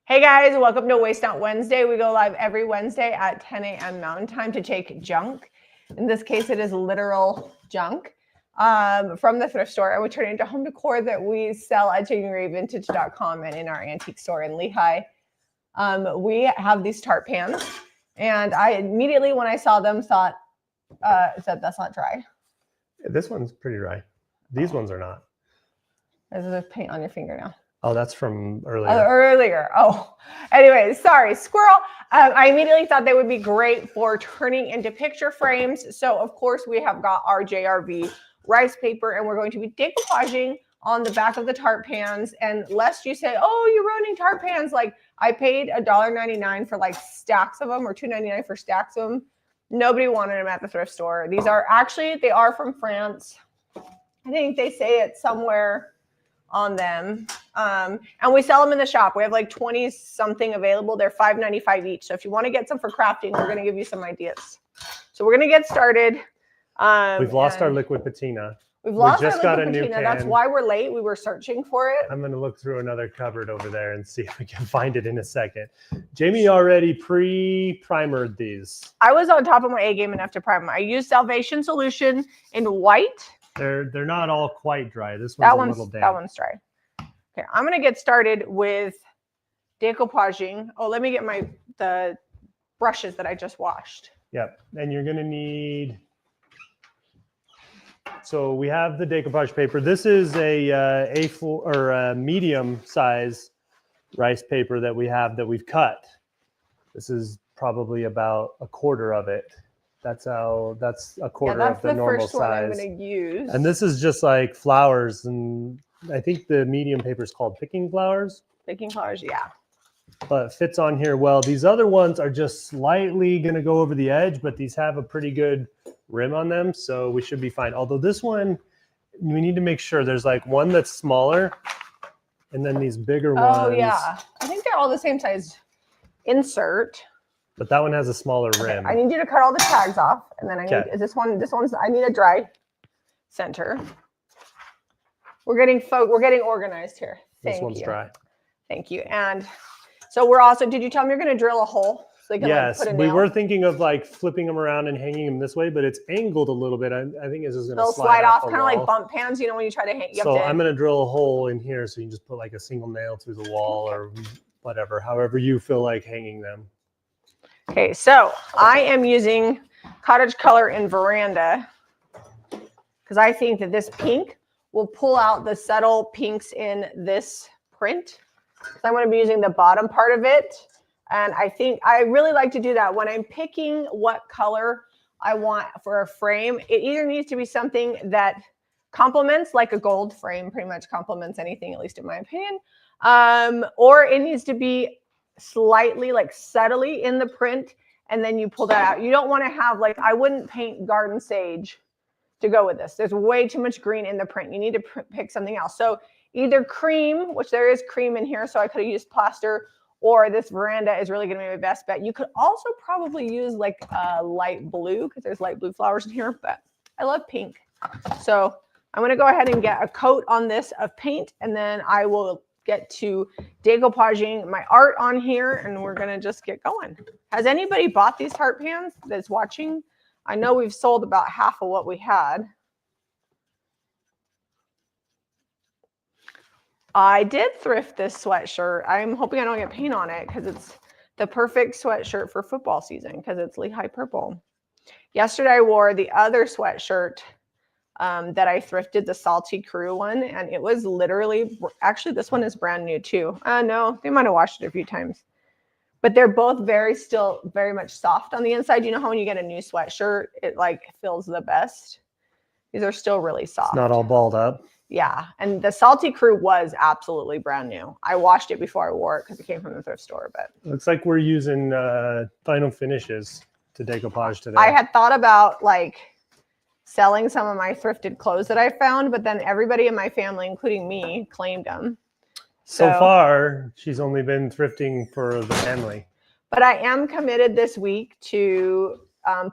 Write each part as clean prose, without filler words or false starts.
Hey guys, welcome to Waste Not Wednesday. We go live every Wednesday at 10 a.m. Mountain Time to take junk. In this case, it is literal junk from the thrift store, and we turn it into home decor that we sell at JanuaryVintage.com and in our antique store in Lehigh. We have these Tart pans, and I immediately, when I saw them, thought, that's not dry. This one's pretty dry. These ones are not. There's paint on your finger now. Oh, that's from earlier. Anyway, sorry, squirrel. I immediately thought they would be great for turning into picture frames. So, of course, we have got our JRV rice paper, and we're going to be decoupaging on the back of the Tart pans. And lest you say, oh, you're ruining Tart pans. Like, I paid $1.99 for like stacks of them, or $2.99 for stacks of them. Nobody wanted them at the thrift store. These are actually, they are from France. I think they say it somewhere on them, and we sell them in the shop. We have like 20 something available. They're $5.95 each. So if you want to get some for crafting, we're going to give you some ideas. So we're going to get started. We've lost our liquid patina. We just got a new pan. That's why we're late. We were searching for it. I'm going to look through another cupboard over there and see if we can find it in a second. Jamie already pre-primered these. I was on top of my A game enough to prime them. I used Salvation Solution in white. They're not all quite dry. This one's a little damp. That one's dry. Okay, I'm gonna get started with decoupaging. Oh, let me get the brushes that I just washed. Yep, and you're gonna need. So we have the decoupage paper. This is a A4 or a medium size rice paper that we have that we've cut. This is probably about a quarter of it. That's a quarter of the normal size. That's the first one I'm going to use. And this is just like flowers, and I think the medium paper is called picking flowers. Picking flowers, yeah. But it fits on here well. These other ones are just slightly going to go over the edge, but these have a pretty good rim on them, so we should be fine. Although this one, we need to make sure there's like one that's smaller, and then these bigger ones. Oh yeah, I think they're all the same size. Insert. But that one has a smaller rim. I need you to cut all the tags off, and then I need this one's I need a dry center. We're getting organized here. This one's dry. Thank you. And so we're also, did you tell me you're going to drill a hole so they can like put a nail? We were thinking of like flipping them around and hanging them this way, but it's angled a little bit. I think it's just going to slide off, kind of like bump pans, you know, when you try to hang. So I'm going to drill a hole in here so you can just put like a single nail through the wall or whatever, however you feel like hanging them. Okay, so I am using Cottage Color in Veranda because I think that this pink will pull out the subtle pinks in this print. So I'm going to be using the bottom part of it. And I think I really like to do that when I'm picking what color I want for a frame. It either needs to be something that complements, like a gold frame pretty much complements anything, at least in my opinion. Or it needs to be slightly, like subtly in the print, and then you pull that out. You don't want to have like, I wouldn't paint garden sage to go with this. There's way too much green in the print. You need to pick something else. So either cream, which there is cream in here, so I could have used plaster, or this Veranda is really going to be my best bet. You could also probably use like light blue because there's light blue flowers in here, but I love pink. So I'm going to go ahead and get a coat on this of paint, and then I will get to decoupaging my art on here, and we're going to just get going. Has anybody bought these Tart pans that's watching? I know we've sold about half of what we had. I did thrift this sweatshirt. I'm hoping I don't get paint on it because it's the perfect sweatshirt for football season because it's Lehigh purple. Yesterday I wore the other sweatshirt that I thrifted, the Salty Crew one, and it was literally, actually this one is brand new too. No, they might have washed it a few times, but they're both still very much soft on the inside. You know how when you get a new sweatshirt, it like feels the best? These are still really soft. It's not all balled up. Yeah, and the Salty Crew was absolutely brand new. I washed it before I wore it because it came from the thrift store, but. Looks like we're using final finishes to decoupage today. I had thought about like selling some of my thrifted clothes that I found, but then everybody in my family, including me, claimed them. So far, she's only been thrifting for the family. But I am committed this week to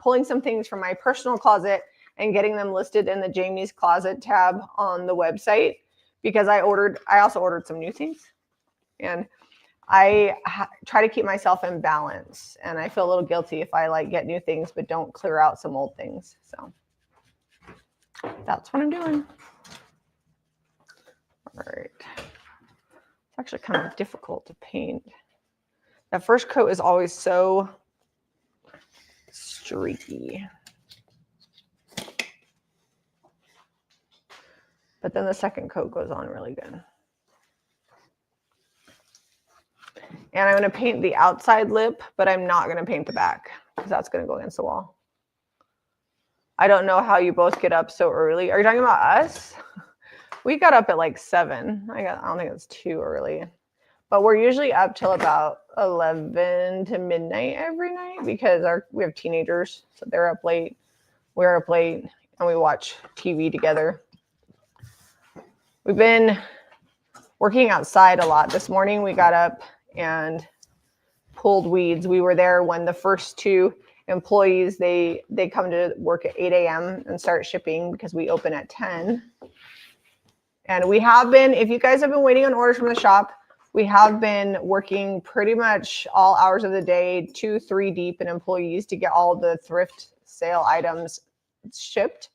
pulling some things from my personal closet and getting them listed in the Jamie's Closet tab on the website, because I also ordered some new things. And try to keep myself in balance, and I feel a little guilty if I like get new things but don't clear out some old things. So that's what I'm doing. All right. It's actually kind of difficult to paint. That first coat is always so streaky. But then the second coat goes on really good. And I'm going to paint the outside lip, but I'm not going to paint the back because that's going to go against the wall. I don't know how you both get up so early. Are you talking about us? We got up at like 7. I don't think it's too early. But we're usually up till about 11 to midnight every night because we have teenagers. So they're up late. We're up late and we watch TV together. We've been working outside a lot. This morning we got up and pulled weeds. We were there when the first 2 employees, they come to work at 8 a.m. and start shipping because we open at 10. And we have been, if you guys have been waiting on orders from the shop, we have been working pretty much all hours of the day, 2-3 deep in employees to get all the thrift sale items shipped.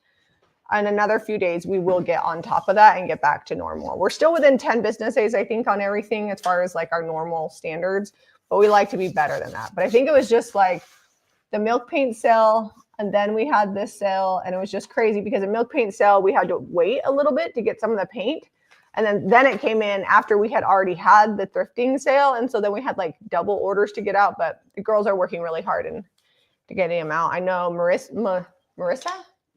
In another few days, we will get on top of that and get back to normal. We're still within 10 business days, I think, on everything as far as like our normal standards, but we like to be better than that. But I think it was just like the milk paint sale, and then we had this sale, and it was just crazy because the milk paint sale, we had to wait a little bit to get some of the paint. And then it came in after we had already had the thrifting sale. And so then we had like double orders to get out, but the girls are working really hard to getting them out. I know Marissa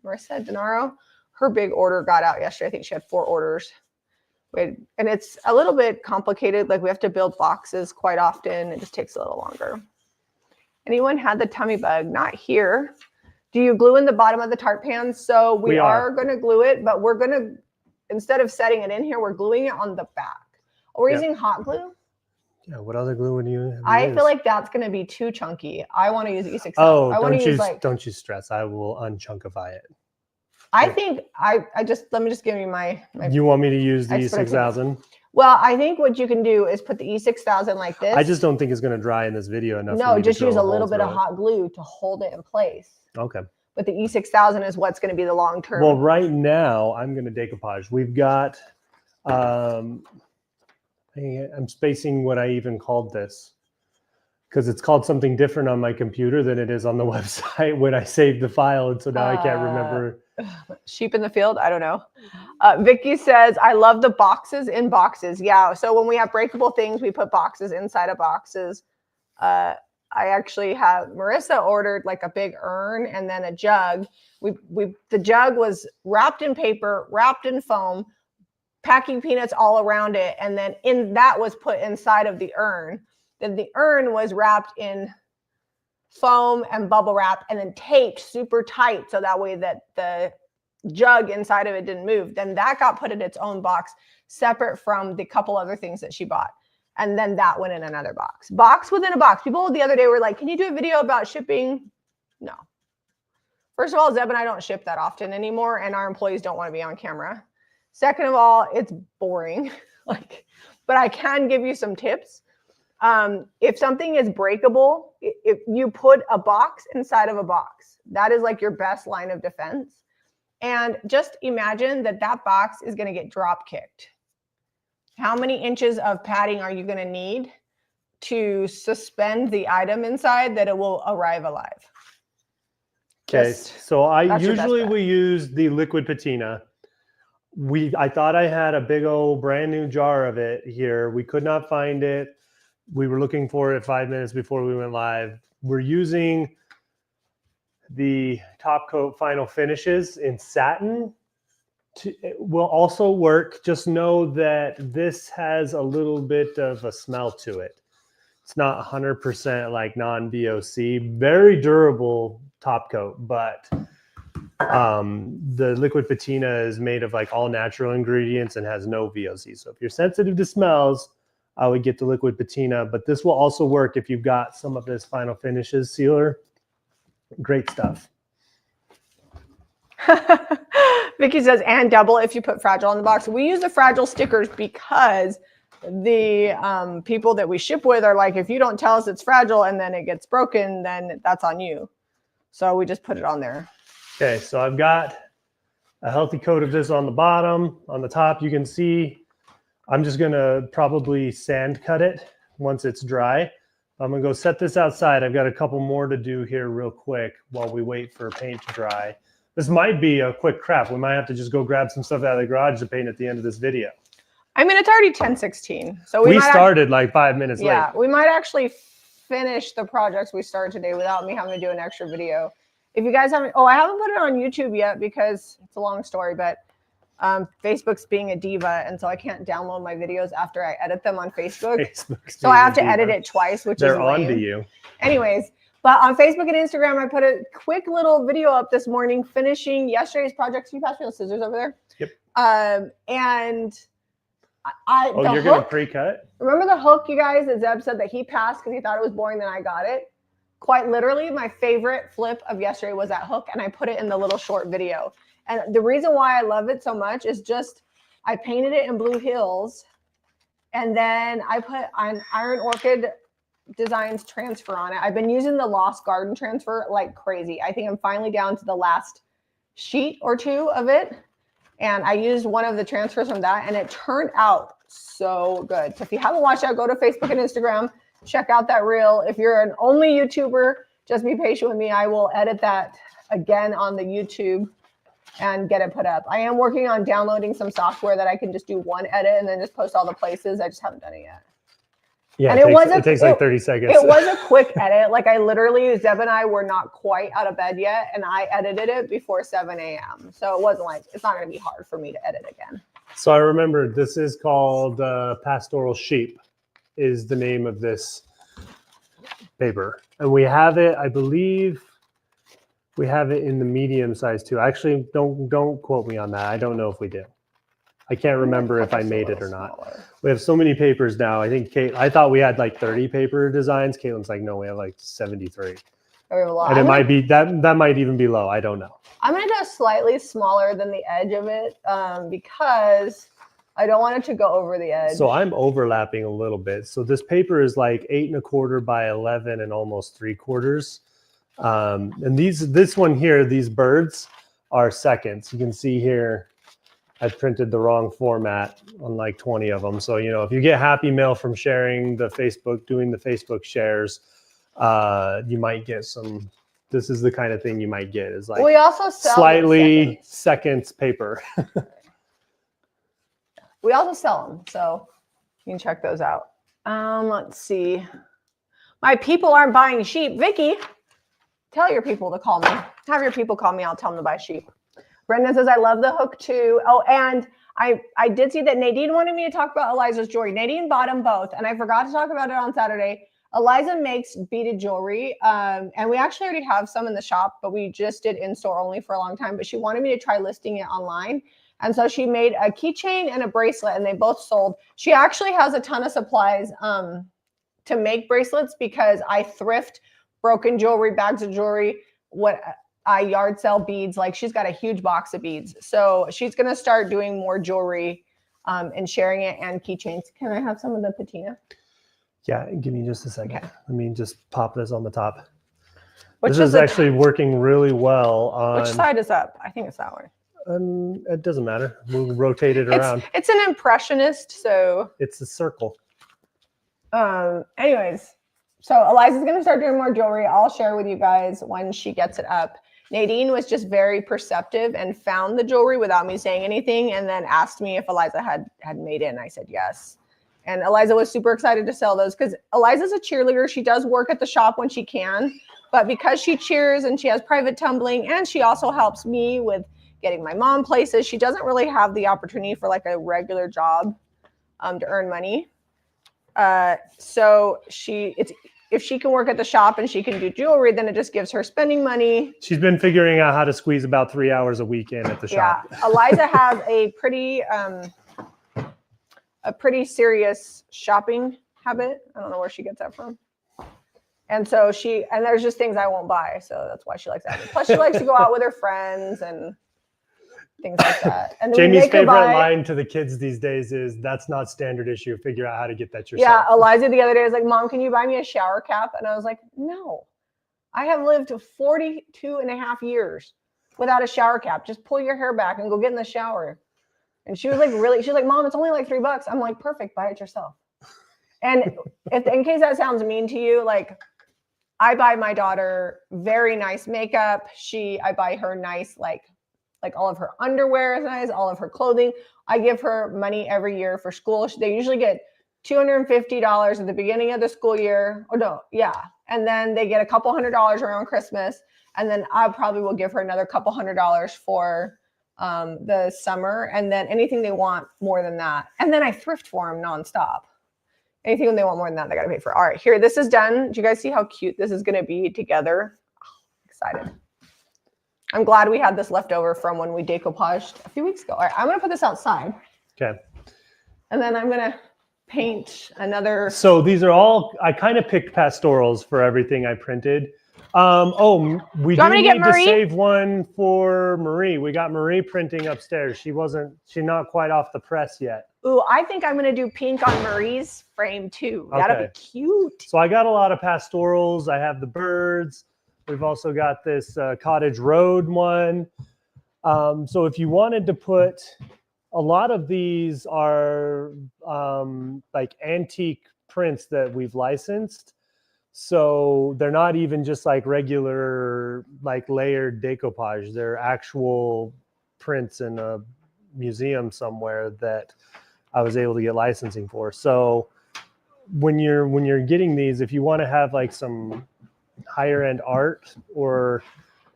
Denaro, her big order got out yesterday. I think she had 4 orders. And it's a little bit complicated. Like we have to build boxes quite often. It just takes a little longer. Anyone had the tummy bug? Not here. Do you glue in the bottom of the Tart pan? So we are going to glue it, but we're going to, instead of setting it in here, we're gluing it on the back. We're using hot glue. Yeah, what other glue would you I feel like that's going to be too chunky. I want to use E6. Oh, don't you stress. I will unchunkify it. I think let me just give you my you want me to use the E6000? Well, I think what you can do is put the E6000 like this. I just don't think it's going to dry in this video enough. No, just use a little bit of hot glue to hold it in place. Okay. But the E6000 is what's going to be the long term. Well, right now I'm going to decoupage. We've got, I'm spacing what I even called this because it's called something different on my computer than it is on the website when I saved the file. And so now I can't remember. Sheep in the field. I don't know. Vicky says, I love the boxes in boxes. Yeah. So when we have breakable things, we put boxes inside of boxes. I actually have Marissa ordered like a big urn and then a jug. The jug was wrapped in paper, wrapped in foam, packing peanuts all around it. And then that was put inside of the urn. Then the urn was wrapped in foam and bubble wrap and then taped super tight. So that way that the jug inside of it didn't move. Then that got put in its own box separate from the couple other things that she bought. And then that went in another box. Box within a box. People the other day were like, can you do a video about shipping? No. First of all, Zeb and I don't ship that often anymore, and our employees don't want to be on camera. Second of all, it's boring. But I can give you some tips. If something is breakable, if you put a box inside of a box, that is like your best line of defense. And just imagine that box is going to get drop kicked. How many inches of padding are you going to need to suspend the item inside that it will arrive alive? Okay, so I usually we use the liquid patina. I thought I had a big old brand new jar of it here. We could not find it. We were looking for it 5 minutes before we went live. We're using the top coat final finishes in satin. It will also work. Just know that this has a little bit of a smell to it. It's not 100% like non-VOC. Very durable top coat, but the liquid patina is made of like all natural ingredients and has no VOC. So if you're sensitive to smells, I would get the liquid patina, but this will also work if you've got some of this final finishes sealer. Great stuff. Vicky says, and double if you put fragile in the box. We use the fragile stickers because the people that we ship with are like, if you don't tell us it's fragile and then it gets broken, then that's on you. So we just put it on there. Okay, so I've got a healthy coat of this on the bottom. On the top, you can see I'm just gonna probably sand cut it once it's dry. I'm gonna go set this outside. I've got a couple more to do here real quick while we wait for paint to dry. This might be a quick crap. We might have to just go grab some stuff out of the garage to paint at the end of this video. I mean, it's already 10:16. So we started like 5 minutes late. Yeah, we might actually finish the projects we started today without me having to do an extra video. If you guys haven't, I haven't put it on YouTube yet because it's a long story, but Facebook's being a diva, and so I can't download my videos after I edit them on Facebook. So I have to edit it twice, which they're is on to you. Anyways, but on Facebook and Instagram, I put a quick little video up this morning finishing yesterday's project. Can you pass me those scissors over there? Yep. And you're going to pre-cut? Remember the hook, you guys, that Zeb said that he passed because he thought it was boring, then I got it? Quite literally, my favorite flip of yesterday was that hook, and I put it in the little short video. And the reason why I love it so much is just I painted it in Blue Hills, and then I put an Iron Orchid Designs transfer on it. I've been using the Lost Garden transfer like crazy. I think I'm finally down to the last sheet or two of it. And I used one of the transfers from that, and it turned out so good. So if you haven't watched that, go to Facebook and Instagram, check out that reel. If you're an only YouTuber, just be patient with me. I will edit that again on the YouTube and get it put up. I am working on downloading some software that I can just do one edit and then just post all the places. I just haven't done it yet. Yeah, and it takes like 30 seconds. It was a quick edit. Like I literally, Zeb and I were not quite out of bed yet, and I edited it before 7 a.m. So it wasn't like, it's not going to be hard for me to edit again. So I remember this is called Pastoral Sheep is the name of this paper. And we have it, I believe, we have it in the medium size too. Actually, don't quote me on that. I don't know if we do. I can't remember if I made it or not. Smaller. We have so many papers now. I think I thought we had like 30 paper designs. Caitlin's like, no, we have like 73. And it might be that might even be low. I don't know. I'm gonna go slightly smaller than the edge of it because I don't want it to go over the edge. So I'm overlapping a little bit. So this paper is like 8 1/4 by 11 and almost 3/4. And this one here, these birds are seconds. You can see here, I printed the wrong format on like 20 of them. So, if you get happy mail from sharing the Facebook, doing the Facebook shares, you might get some, this is the kind of thing you might get is like we also sell slightly seconds paper. We also sell them. So you can check those out. Let's see. My people aren't buying sheep. Vicky, tell your people to call me. Have your people call me. I'll tell them to buy sheep. Brenda says, I love the hook too. Oh, and I did see that Nadine wanted me to talk about Eliza's jewelry. Nadine bought them both, and I forgot to talk about it on Saturday. Eliza makes beaded jewelry, and we actually already have some in the shop, but we just did in-store only for a long time. But she wanted me to try listing it online. And so she made a keychain and a bracelet, and they both sold. She actually has a ton of supplies to make bracelets because I thrift broken jewelry, bags of jewelry, I yard sell beads. Like she's got a huge box of beads. So she's going to start doing more jewelry and sharing it and keychains. Can I have some of the patina? Yeah, give me just a second. Okay. Let me just pop this on the top. This is actually working really well on... Which side is up? I think it's that way. It doesn't matter. We'll rotate it around. It's an impressionist, so... It's a circle. Anyways, so Eliza's going to start doing more jewelry. I'll share with you guys when she gets it up. Nadine was just very perceptive and found the jewelry without me saying anything, and then asked me if Eliza had made it, and I said yes. And Eliza was super excited to sell those because Eliza's a cheerleader. She does work at the shop when she can, but because she cheers and she has private tumbling, and she also helps me with getting my mom places, she doesn't really have the opportunity for like a regular job to earn money. So if she can work at the shop and she can do jewelry, then it just gives her spending money. She's been figuring out how to squeeze about 3 hours a weekend at the shop. Yeah, Eliza has a pretty serious shopping habit. I don't know where she gets that from. And so there's just things I won't buy. So that's why she likes that. Plus she likes to go out with her friends and things like that. And then Jamie's favorite line to the kids these days is, "That's not standard issue. Figure out how to get that yourself." Yeah, Eliza the other day was like, "Mom, can you buy me a shower cap?" And I was like, "No, I have lived 42 and a half years without a shower cap. Just pull your hair back and go get in the shower." And she was like, "Really?" She's like, "Mom, it's only like $3." I'm like, "Perfect, buy it yourself." And in case that sounds mean to you, like, I buy my daughter very nice makeup. I buy her nice, like all of her underwear is nice, all of her clothing. I give her money every year for school. They usually get $250 at the beginning of the school year. Or no, yeah. And then they get a couple $100 around Christmas. And then I probably will give her another couple $100 for the summer. And then anything they want more than that. And then I thrift for them nonstop. Anything they want more than that, they got to pay for. All right, here, this is done. Do you guys see how cute this is going to be together? Oh, excited. I'm glad we had this left over from when we decoupaged a few weeks ago. All right, I'm going to put this outside. Okay. And then I'm going to paint another. So these are all, I kind of picked pastorals for everything I printed. We do need to save one for Marie. We got Marie printing upstairs. She's not quite off the press yet. Ooh, I think I'm going to do pink on Marie's frame too. That'll be cute. So I got a lot of pastorals. I have the birds. We've also got this Cottage Road one. So if you wanted to put, a lot of these are like antique prints that we've licensed. So they're not even just like regular, like layered decoupage. They're actual prints in a museum somewhere that I was able to get licensing for. So when you're getting these, if you want to have like some higher end art or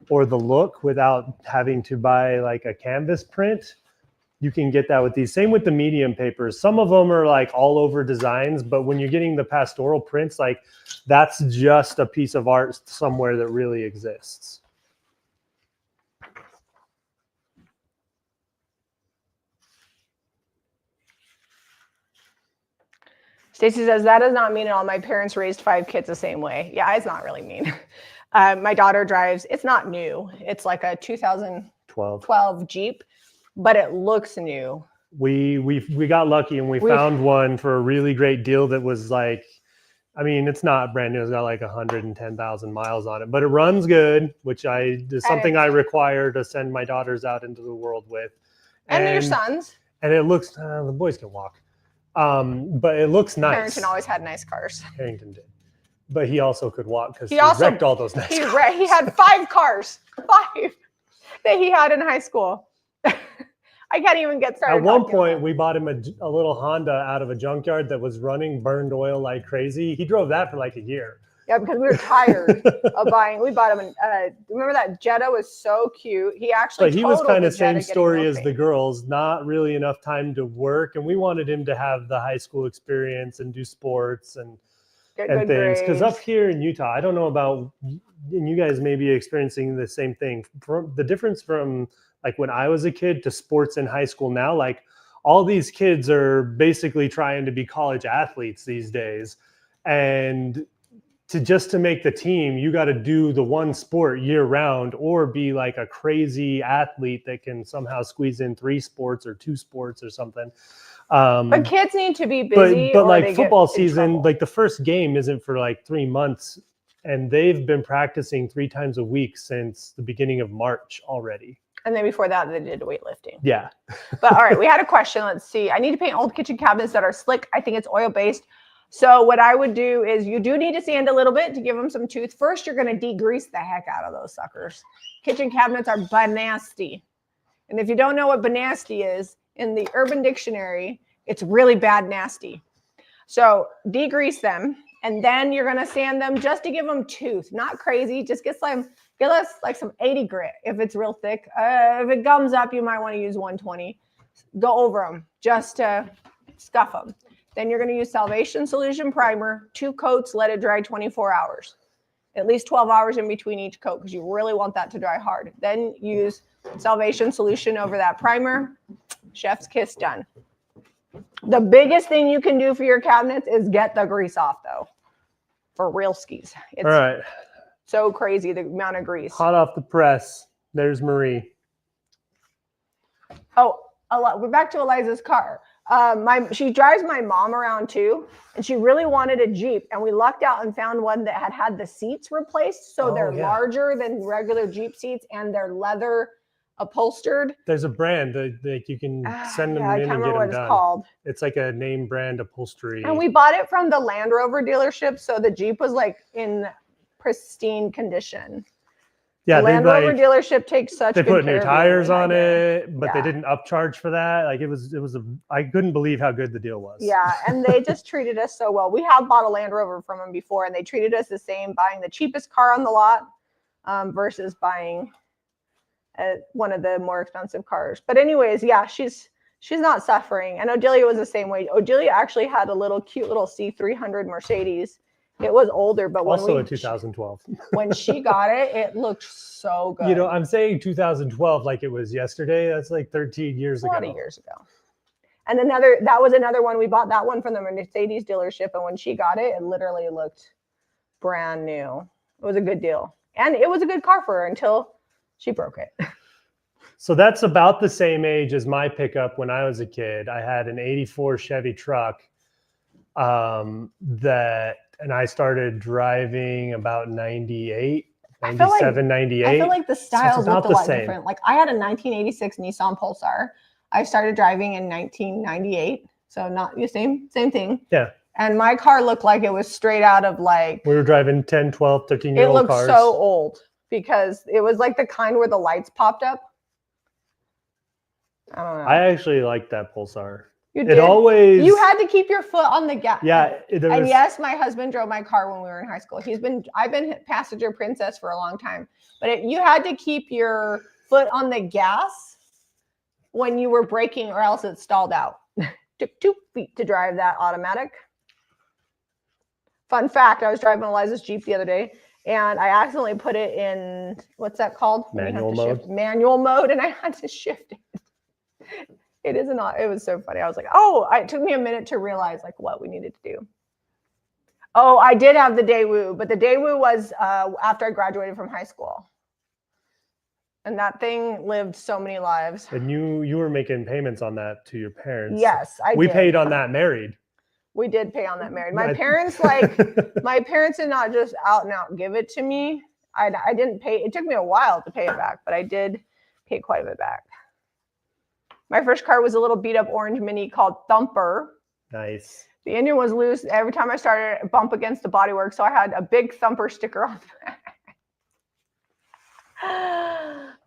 the look without having to buy like a canvas print, you can get that with these. Same with the medium papers. Some of them are like all over designs, but when you're getting the pastoral prints, like that's just a piece of art somewhere that really exists. Stacy says, that does not mean at all. My parents raised 5 kids the same way. Yeah, it's not really mean. My daughter drives, it's not new. It's like a 2012 Jeep, but it looks new. We got lucky and we found one for a really great deal that was like, I mean, it's not brand new. It's got like 110,000 miles on it, but it runs good, which is something I require to send my daughters out into the world with. And your sons. And it looks, the boys can walk. But it looks nice. Harrington always had nice cars. Harrington did. But he also could walk because he wrecked all those nice cars. He had 5 cars. 5 that he had in high school. I can't even get started. At one point, we bought him a little Honda out of a junkyard that was running burned oil like crazy. He drove that for like a year. Yeah, because we were tired of buying. We bought him. Remember that Jetta was so cute. He actually. But he was kind of same story as the girls. Not really enough time to work, and we wanted him to have the high school experience and do sports and things. Because up here in Utah, I don't know about, and you guys may be experiencing the same thing. The difference from like when I was a kid to sports in high school now, like all these kids are basically trying to be college athletes these days, and to make the team, you got to do the one sport year round or be like a crazy athlete that can somehow squeeze in 3 sports or 2 sports or something. But kids need to be busy. But like football season, like the first game isn't for like 3 months, and they've been practicing 3 times a week since the beginning of March already. And then before that, they did weightlifting. Yeah. But all right, we had a question. Let's see. I need to paint old kitchen cabinets that are slick. I think it's oil-based. So what I would do is you do need to sand a little bit to give them some tooth. First, you're going to degrease the heck out of those suckers. Kitchen cabinets are banasty. And if you don't know what banasty is, in the Urban Dictionary, it's really bad nasty. So degrease them, and then you're going to sand them just to give them tooth. Not crazy. Just get us like some 80 grit if it's real thick. If it gums up, you might want to use 120. Go over them just to scuff them. Then you're going to use Salvation Solution Primer, 2 coats, let it dry 24 hours. At least 12 hours in between each coat because you really want that to dry hard. Then use Salvation Solution over that primer. Chef's kiss, done. The biggest thing you can do for your cabinets is get the grease off, though. For real skis. It's all right. So crazy, the amount of grease. Hot off the press. There's Marie. Oh, we're back to Eliza's car. She drives my mom around too, and she really wanted a Jeep, and we lucked out and found one that had the seats replaced, so they're larger than regular Jeep seats, and they're leather upholstered. There's a brand that you can send them in and get them done. Called. It's like a name brand upholstery. And we bought it from the Land Rover dealership, so the Jeep was like in pristine condition. Yeah, the Land Rover dealership takes such. They put new tires on it, but they didn't upcharge for that. Like I couldn't believe how good the deal was. Yeah, and they just treated us so well. We have bought a Land Rover from them before, and they treated us the same, buying the cheapest car on the lot versus buying one of the more expensive cars. But anyways, yeah, she's not suffering. And Odelia was the same way. Odelia actually had a cute little C300 Mercedes. It was older, but also in 2012. When she got it, it looked so good. You know, I'm saying 2012 like it was yesterday. That's like 13 years ago. A lot of years ago. And that was another one. We bought that one from the Mercedes dealership, and when she got it, it literally looked brand new. It was a good deal. And it was a good car for her until she broke it. So that's about the same age as my pickup when I was a kid. I had an 84 Chevy truck and I started driving about 98, 97, 98. I feel like the styles looked a lot different. Like I had a 1986 Nissan Pulsar. I started driving in 1998. So not the same thing. Yeah. And my car looked like it was straight out of like... We were driving 10, 12, 13-year-old cars. It looked so old because it was like the kind where the lights popped up. I don't know. I actually liked that Pulsar. You did? You had to keep your foot on the gas. Yeah. And yes, my husband drove my car when we were in high school. I've been passenger princess for a long time. But you had to keep your foot on the gas when you were braking, or else it stalled out. Took 2 feet to drive that automatic. Fun fact, I was driving Eliza's Jeep the other day, and I accidentally put it in, what's that called? Manual mode. Manual mode, and I had to shift it. It was so funny. I was like, it took me a minute to realize like what we needed to do. Oh, I did have the Daewoo, but the Daewoo was after I graduated from high school. And that thing lived so many lives. And you were making payments on that to your parents. Yes, we paid on that married. We did pay on that married. My parents did not just out and out give it to me. I didn't pay. It took me a while to pay it back, but I did pay quite a bit back. My first car was a little beat up orange Mini called Thumper. Nice. The engine was loose. Every time I started, it bumped against the bodywork. So I had a big Thumper sticker on the back.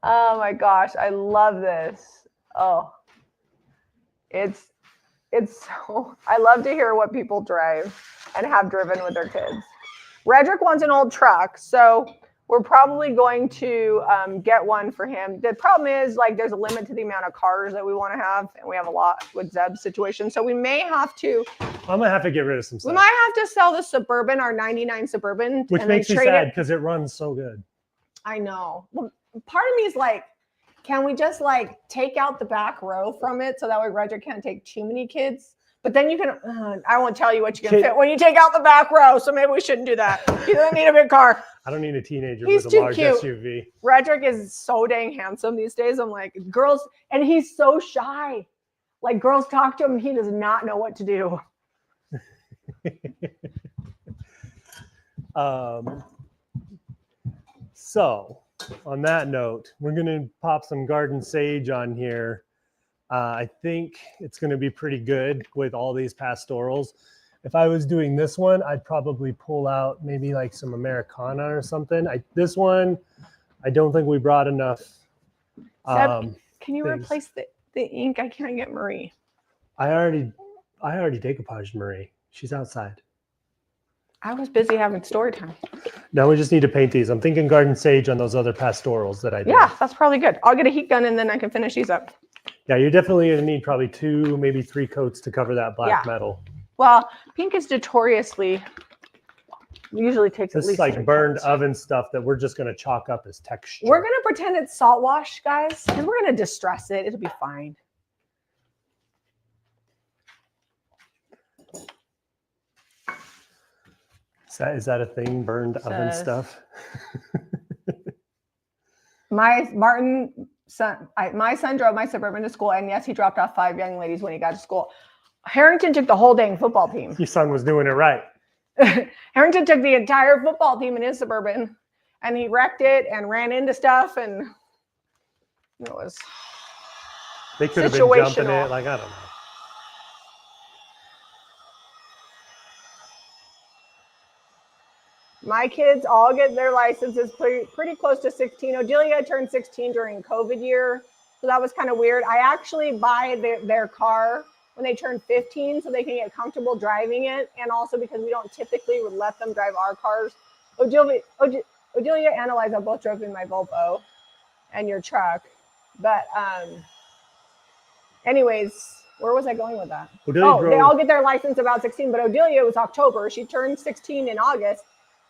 Oh my gosh. I love this. Oh, it's so, I love to hear what people drive and have driven with their kids. Redrick wants an old truck. So we're probably going to get one for him. The problem is like there's a limit to the amount of cars that we want to have, and we have a lot with Zeb's situation. So we may have to. I'm gonna have to get rid of some stuff. We might have to sell the Suburban, our '99 Suburban, which makes me sad because it runs so good. I know. Well, part of me is like, can we just like take out the back row from it so that way Redrick can't take too many kids? But then you can, I won't tell you what you can fit when you take out the back row. So maybe we shouldn't do that. He doesn't need a big car. I don't need a teenager with a large SUV. Redrick is so dang handsome these days. I'm like, girls, and he's so shy. Like girls talk to him, he does not know what to do. So on that note, we're going to pop some garden sage on here. I think it's going to be pretty good with all these pastorals. If I was doing this one, I'd probably pull out maybe like some Americana or something. This one, I don't think we brought enough. Can you replace the ink? I can't get Marie. I already decoupaged Marie. She's outside. I was busy having story time. Now we just need to paint these. I'm thinking garden sage on those other pastorals that I did. Yeah, that's probably good. I'll get a heat gun and then I can finish these up. Yeah, you're definitely going to need probably 2, maybe 3 coats to cover that black metal. Well, pink is notoriously, usually takes at least 3 like burned coats. Oven stuff that we're just going to chalk up as texture. We're going to pretend it's salt wash, guys, and we're going to distress it. It'll be fine. Is that a thing, burned oven stuff? My Martin my son drove my Suburban to school, and yes, he dropped off 5 young ladies when he got to school. Harrington took the whole dang football team. Your son was doing it right. Harrington took the entire football team in his Suburban, and he wrecked it and ran into stuff, and it was They could have been jumping it, like, I don't know. My kids all get their licenses pretty close to 16. Odelia turned 16 during COVID year, so that was kind of weird. I actually buy their car when they turn 15 so they can get comfortable driving it, and also because we don't typically let them drive our cars. Odelia and Eliza both drove in my Volvo and your truck. But anyways, where was I going with that? They all get their license about 16, but Odelia was October. She turned 16 in August.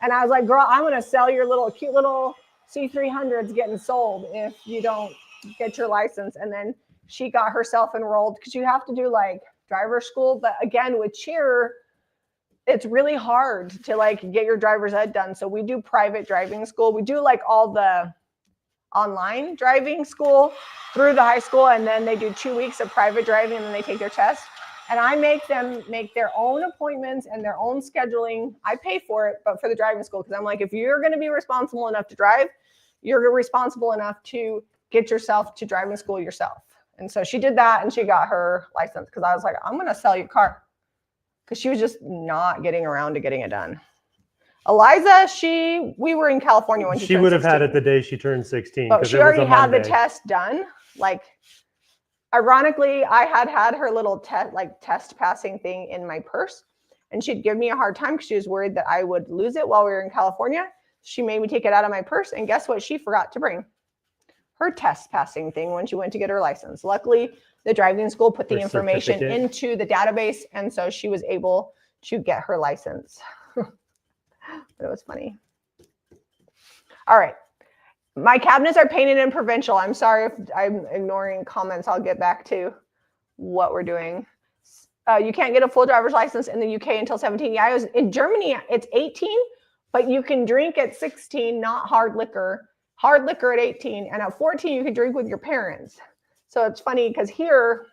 And I was like, girl, I'm going to sell your cute little C300s getting sold if you don't get your license. And then she got herself enrolled because you have to do like driver school. But again, with cheer, it's really hard to like get your driver's ed done. So we do private driving school. We do like all the online driving school through the high school. And then they do 2 weeks of private driving, and then they take their test. And I make them make their own appointments and their own scheduling. I pay for it, but for the driving school, because I'm like, if you're going to be responsible enough to drive, you're responsible enough to get yourself to driving school yourself. And so she did that, and she got her license because I was like, I'm going to sell your car, because she was just not getting around to getting it done. Eliza, we were in California when she would have had it the day she turned 16. But she already had the test done. Like, ironically, I had her little test passing thing in my purse, and she'd give me a hard time because she was worried that I would lose it while we were in California. She made me take it out of my purse, and guess what? She forgot to bring her test passing thing when she went to get her license. Luckily, the driving school put the information into the database, and so she was able to get her license. But it was funny. All right. My cabinets are painted and provincial. I'm sorry if I'm ignoring comments. I'll get back to what we're doing. You can't get a full driver's license in the UK until 17. Yeah, in Germany, it's 18, but you can drink at 16, not hard liquor. Hard liquor at 18. And at 14, you can drink with your parents. So it's funny because here,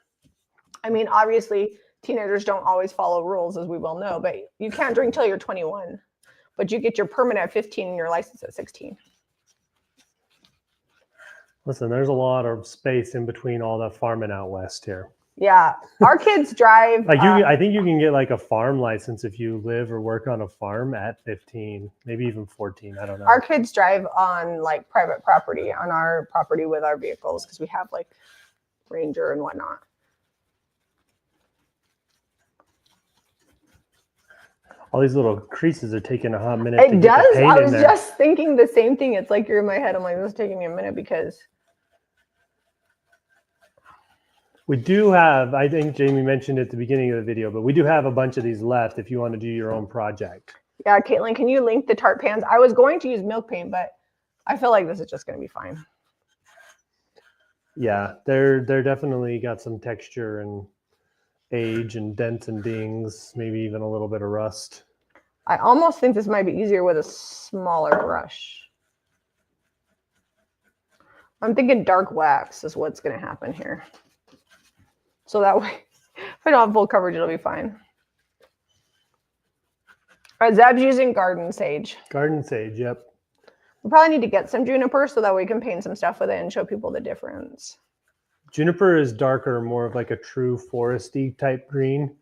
I mean, obviously, teenagers don't always follow rules, as we well know, but you can't drink till you're 21. But you get your permit at 15 and your license at 16. Listen, there's a lot of space in between all the farming out west here. Yeah, our kids drive. Like I think you can get like a farm license if you live or work on a farm at 15, maybe even 14. I don't know. Our kids drive on like private property, on our property with our vehicles, because we have like Ranger and whatnot. All these little creases are taking a hot minute. It does. I was just thinking the same thing. It's like you're in my head. I'm like, this is taking me a minute because we do have, I think Jamie mentioned at the beginning of the video, but we do have a bunch of these left if you want to do your own project. Yeah, Caitlin, can you link the Tart pans? I was going to use milk paint, but I feel like this is just going to be fine. Yeah, they're definitely got some texture and age and dents and dings, maybe even a little bit of rust. I almost think this might be easier with a smaller brush. I'm thinking dark wax is what's going to happen here. So that way, if I don't have full coverage, it'll be fine. All right, Zeb's using garden sage. Garden sage, yep. We probably need to get some juniper so that we can paint some stuff with it and show people the difference. Juniper is darker, more of like a true foresty type green,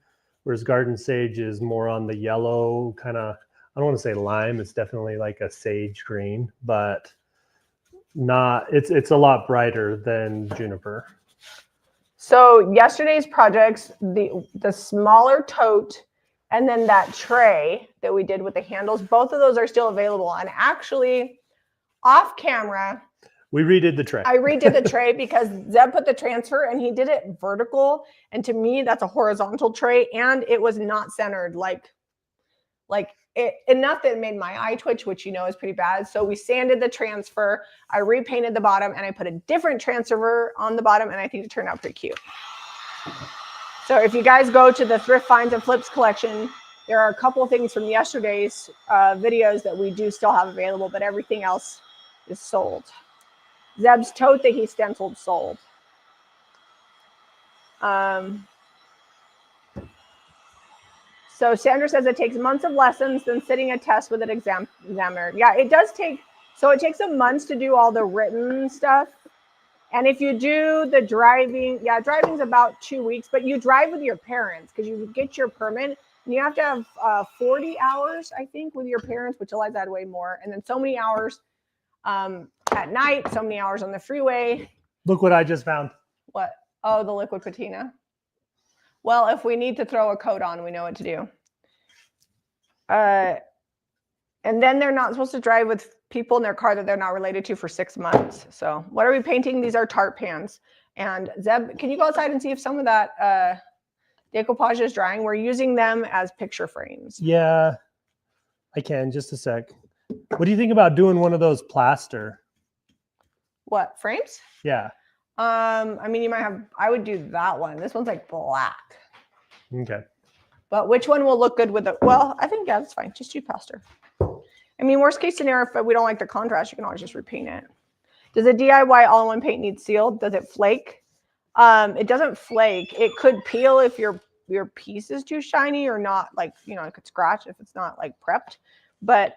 whereas garden sage is more on the yellow kind of, I don't want to say lime, it's definitely like a sage green, but not, it's a lot brighter than juniper. So yesterday's projects, the smaller tote and then that tray that we did with the handles, both of those are still available. And actually off camera, we redid the tray. I redid the tray because Zeb put the transfer and he did it vertical. And to me, that's a horizontal tray. And it was not centered like it, enough that it made my eye twitch, which you know is pretty bad. So we sanded the transfer. I repainted the bottom and I put a different transfer on the bottom. And I think it turned out pretty cute. So if you guys go to the Thrift Finds and Flips collection, there are a couple of things from yesterday's videos that we do still have available, but everything else is sold. Zeb's tote that he stenciled sold. So Sandra says it takes months of lessons, then sitting a test with an examiner. Yeah, it does take, so it takes a month to do all the written stuff. And if you do the driving, yeah, driving's about 2 weeks, but you drive with your parents because you get your permit and you have to have 40 hours, I think, with your parents, which allows that way more. And then so many hours at night, so many hours on the freeway. Look what I just found. What? Oh, the liquid patina. Well, if we need to throw a coat on, we know what to do. And then they're not supposed to drive with people in their car that they're not related to for 6 months. So what are we painting? These are Tart pans. And Zeb, can you go outside and see if some of that decoupage is drying? We're using them as picture frames. Yeah, I can. Just a sec. What do you think about doing one of those plaster? What, frames? Yeah. I mean, you might have, I would do that one. This one's like black. Okay. But which one will look good with it? Well, I think, yeah, that's fine. Just do plaster. I mean, worst case scenario, if we don't like the contrast, you can always just repaint it. Does a DIY all-in-one paint need sealed? Does it flake? It doesn't flake. It could peel if your piece is too shiny or not, like, you know, it could scratch if it's not like prepped, but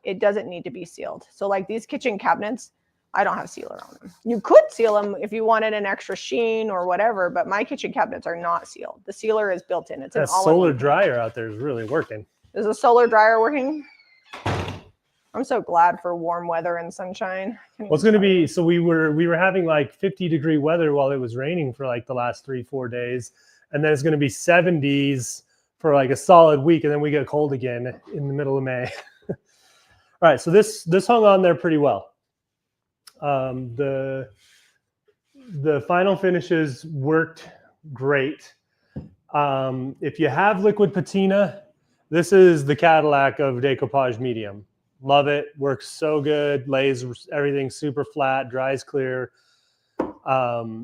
it doesn't need to be sealed. So like these kitchen cabinets, I don't have sealer on them. You could seal them if you wanted an extra sheen or whatever, but my kitchen cabinets are not sealed. The sealer is built in. It's an all-in-one. Solar dryer out there is really working. Is the solar dryer working? I'm so glad for warm weather and sunshine. Well, it's going to be, so we were having like 50-degree weather while it was raining for like the last 3-4 days. And then it's going to be 70s for like a solid week. And then we get cold again in the middle of May. All right. So this hung on there pretty well. The final finishes worked great. If you have liquid patina, this is the Cadillac of decoupage medium. Love it. Works so good. Lays everything super flat, dries clear.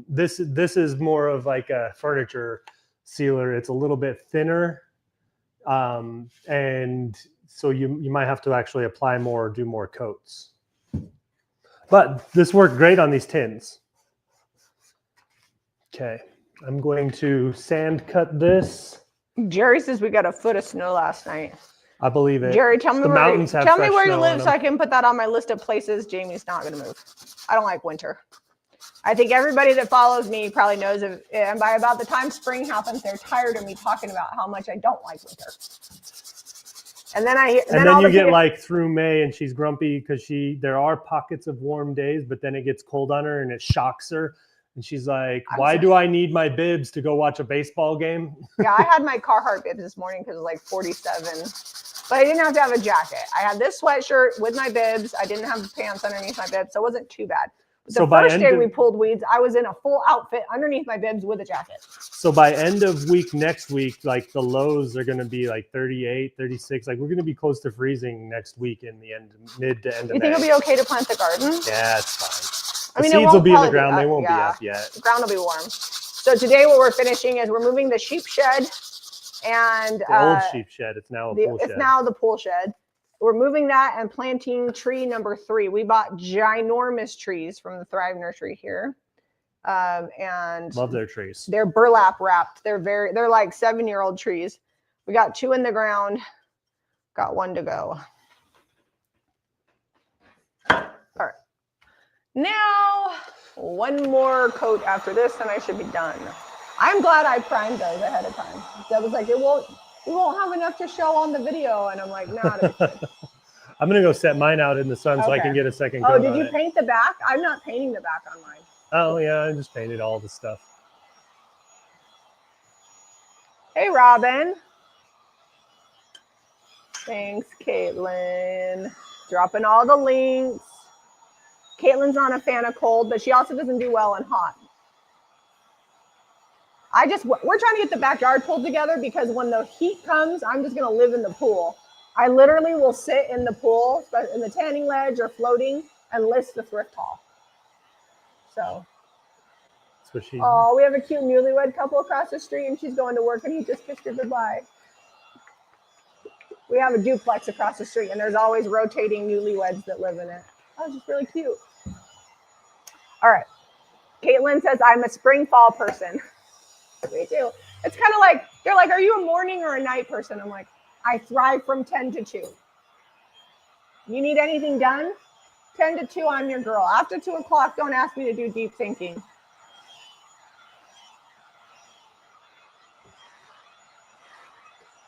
This is more of like a furniture sealer. It's a little bit thinner. And so you might have to actually apply more or do more coats. But this worked great on these tins. Okay, I'm going to sand cut this. Jerry says we got a foot of snow last night. I believe it. Jerry, tell me The mountains have tell me fresh where you snow live on so them. I can put that on my list of places Jamie's not going to move. I don't like winter. I think everybody that follows me probably knows of, and by about the time spring happens, they're tired of me talking about how much I don't like winter. And then you get like through May and she's grumpy because there are pockets of warm days, but then it gets cold on her and it shocks her. And she's like, why do I need my bibs to go watch a baseball game? Yeah, I had my Carhartt bibs this morning because it was like 47. But I didn't have to have a jacket. I had this sweatshirt with my bibs. I didn't have pants underneath my bibs, so it wasn't too bad. The first day we pulled weeds, I was in a full outfit underneath my bibs with a jacket. So by end of week next week, like the lows are going to be like 38, 36. Like we're going to be close to freezing next week in the mid to end of May. You think it'll be okay to plant the garden? Yeah, it's fine. I mean, the seeds will be in the up, ground. They won't be up yet. The ground will be warm. So today what we're finishing is we're moving the sheep shed and the old sheep shed. It's now a pool shed. It's now the pool shed. We're moving that and planting tree number 3. We bought ginormous trees from the Thrive Nursery here. And love their trees. They're burlap wrapped. They're like 7-year-old trees. We got 2 in the ground, got 1 to go. All right. Now, 1 more coat after this and I should be done. I'm glad I primed those ahead of time. That was like, we won't have enough to show on the video. And I'm like, nah. I'm going to go set mine out in the sun so I can get a second coat. Oh, did you paint the back? I'm not painting the back on mine. Oh, yeah, I just painted all the stuff. Hey, Robin. Thanks, Caitlin. Dropping all the links. Caitlin's not a fan of cold, but she also doesn't do well in hot. We're trying to get the backyard pulled together because when the heat comes, I'm just going to live in the pool. I literally will sit in the pool, in the tanning ledge or floating, and list the thrift haul. So. Oh, we have a cute newlywed couple across the street, and she's going to work, and he just kissed her goodbye. We have a duplex across the street, and there's always rotating newlyweds that live in it. Oh, it's just really cute. All right. Caitlin says, I'm a spring fall person. Me too. It's kind of like, they're like, are you a morning or a night person? I'm like, I thrive from 10 to 2. You need anything done? 10 to 2, I'm your girl. After 2 o'clock, don't ask me to do deep thinking.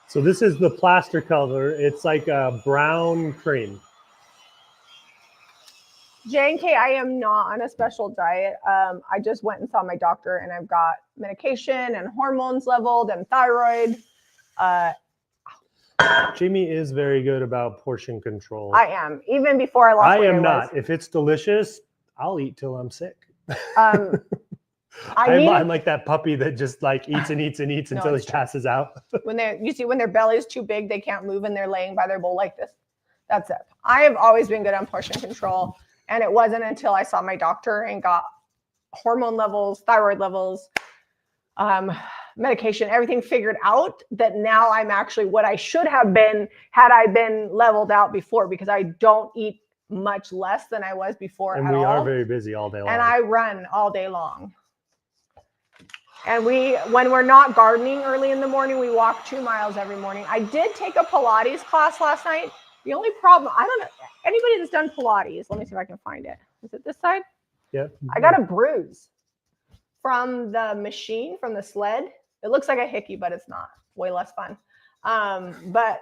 So this is the plaster color. It's like a brown cream. J&K, I am not on a special diet. I just went and saw my doctor, and I've got medication and hormones leveled and thyroid. Jamie is very good about portion control. I am. Even before I lost weight, I am not. If it's delicious, I'll eat till I'm sick. I'm like that puppy that just like eats and eats and eats until he passes out. When their belly is too big, they can't move and they're laying by their bowl like this. That's it. I have always been good on portion control. And it wasn't until I saw my doctor and got hormone levels, thyroid levels, medication, everything figured out that now I'm actually what I should have been had I been leveled out before, because I don't eat much less than I was before. And we are very busy all day long. And I run all day long. And when we're not gardening early in the morning, we walk 2 miles every morning. I did take a Pilates class last night. The only problem, I don't know, anybody that's done Pilates, let me see if I can find it. Is it this side? Yeah. I got a bruise from the machine, from the sled. It looks like a hickey, but it's not. Way less fun. But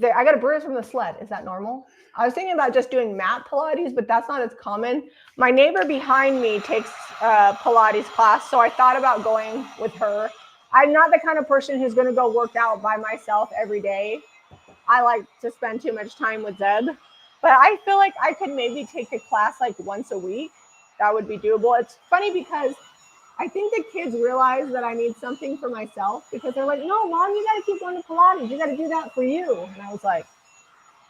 I got a bruise from the sled. Is that normal? I was thinking about just doing mat Pilates, but that's not as common. My neighbor behind me takes Pilates class, so I thought about going with her. I'm not the kind of person who's going to go work out by myself every day. I like to spend too much time with Zeb, but I feel like I could maybe take a class like once a week. That would be doable. It's funny because I think the kids realize that I need something for myself, because they're like, no, Mom, you got to keep going to Pilates. You got to do that for you. And I was like,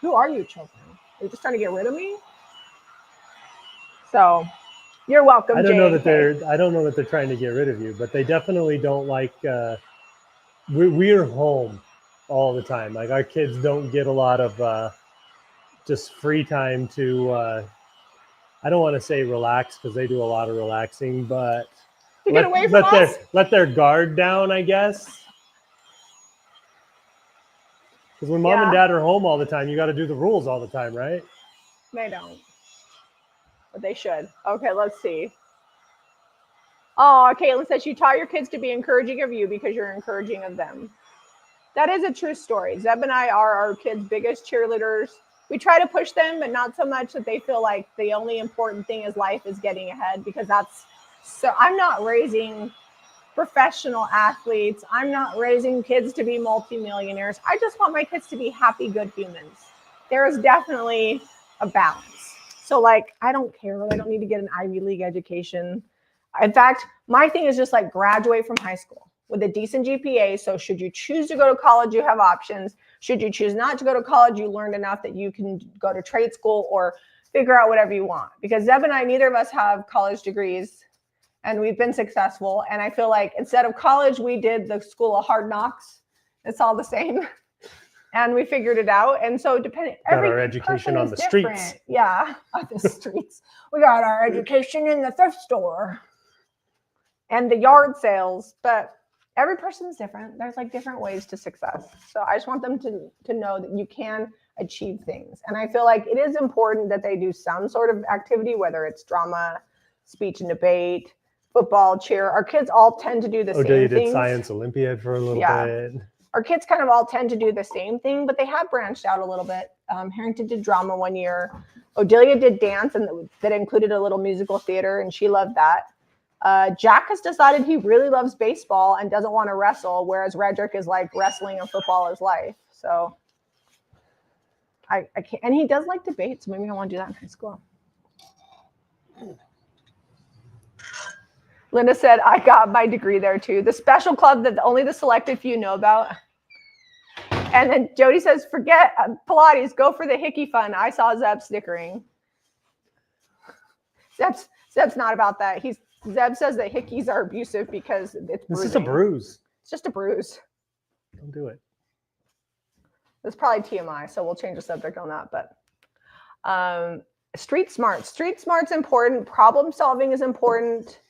who are you, children? Are you just trying to get rid of me? So you're welcome. I don't know that they're trying to get rid of you, but they definitely don't like, we're home all the time. Like our kids don't get a lot of just free time to, I don't want to say relax, because they do a lot of relaxing, but let their guard down, I guess. Because when mom and dad are home all the time, you got to do the rules all the time, right? They don't, but they should. Okay, let's see. Oh, Caitlin says you taught your kids to be encouraging of you because you're encouraging of them. That is a true story. Zeb and I are our kids' biggest cheerleaders. We try to push them, but not so much that they feel like the only important thing in life is getting ahead, because I'm not raising professional athletes. I'm not raising kids to be multimillionaires. I just want my kids to be happy, good humans. There is definitely a balance. So like, I don't care. I don't need to get an Ivy League education. In fact, my thing is just like graduate from high school with a decent GPA. So should you choose to go to college, you have options. Should you choose not to go to college, you learned enough that you can go to trade school or figure out whatever you want. Because Zeb and I, neither of us have college degrees, and we've been successful. And I feel like instead of college, we did the school of hard knocks. It's all the same. And we figured it out. And so every our education on the streets. Yeah, on the streets. We got our education in the thrift store and the yard sales. But every person's different. There's like different ways to success. So I just want them to know that you can achieve things. And I feel like it is important that they do some sort of activity, whether it's drama, speech and debate, football, cheer. Our kids all tend to do the same things. Did Science Olympiad for a little bit. Our kids kind of all tend to do the same thing, but they have branched out a little bit. Harrington did drama one year. Odelia did dance, and that included a little musical theater, and she loved that. Jack has decided he really loves baseball and doesn't want to wrestle, whereas Redrick is like wrestling and football is life. So I can't, and he does like debate, so maybe I want to do that in high school. Linda said, I got my degree there too. The special club that only the selected few know about. And then Jody says, forget Pilates, go for the hickey fun. I saw Zeb snickering. Zeb's not about that. Zeb says that hickeys are abusive because it's bruising. This is a bruise. It's just a bruise. Don't do it. It's probably TMI, so we'll change the subject on that. But Street smart's important. Problem solving is important.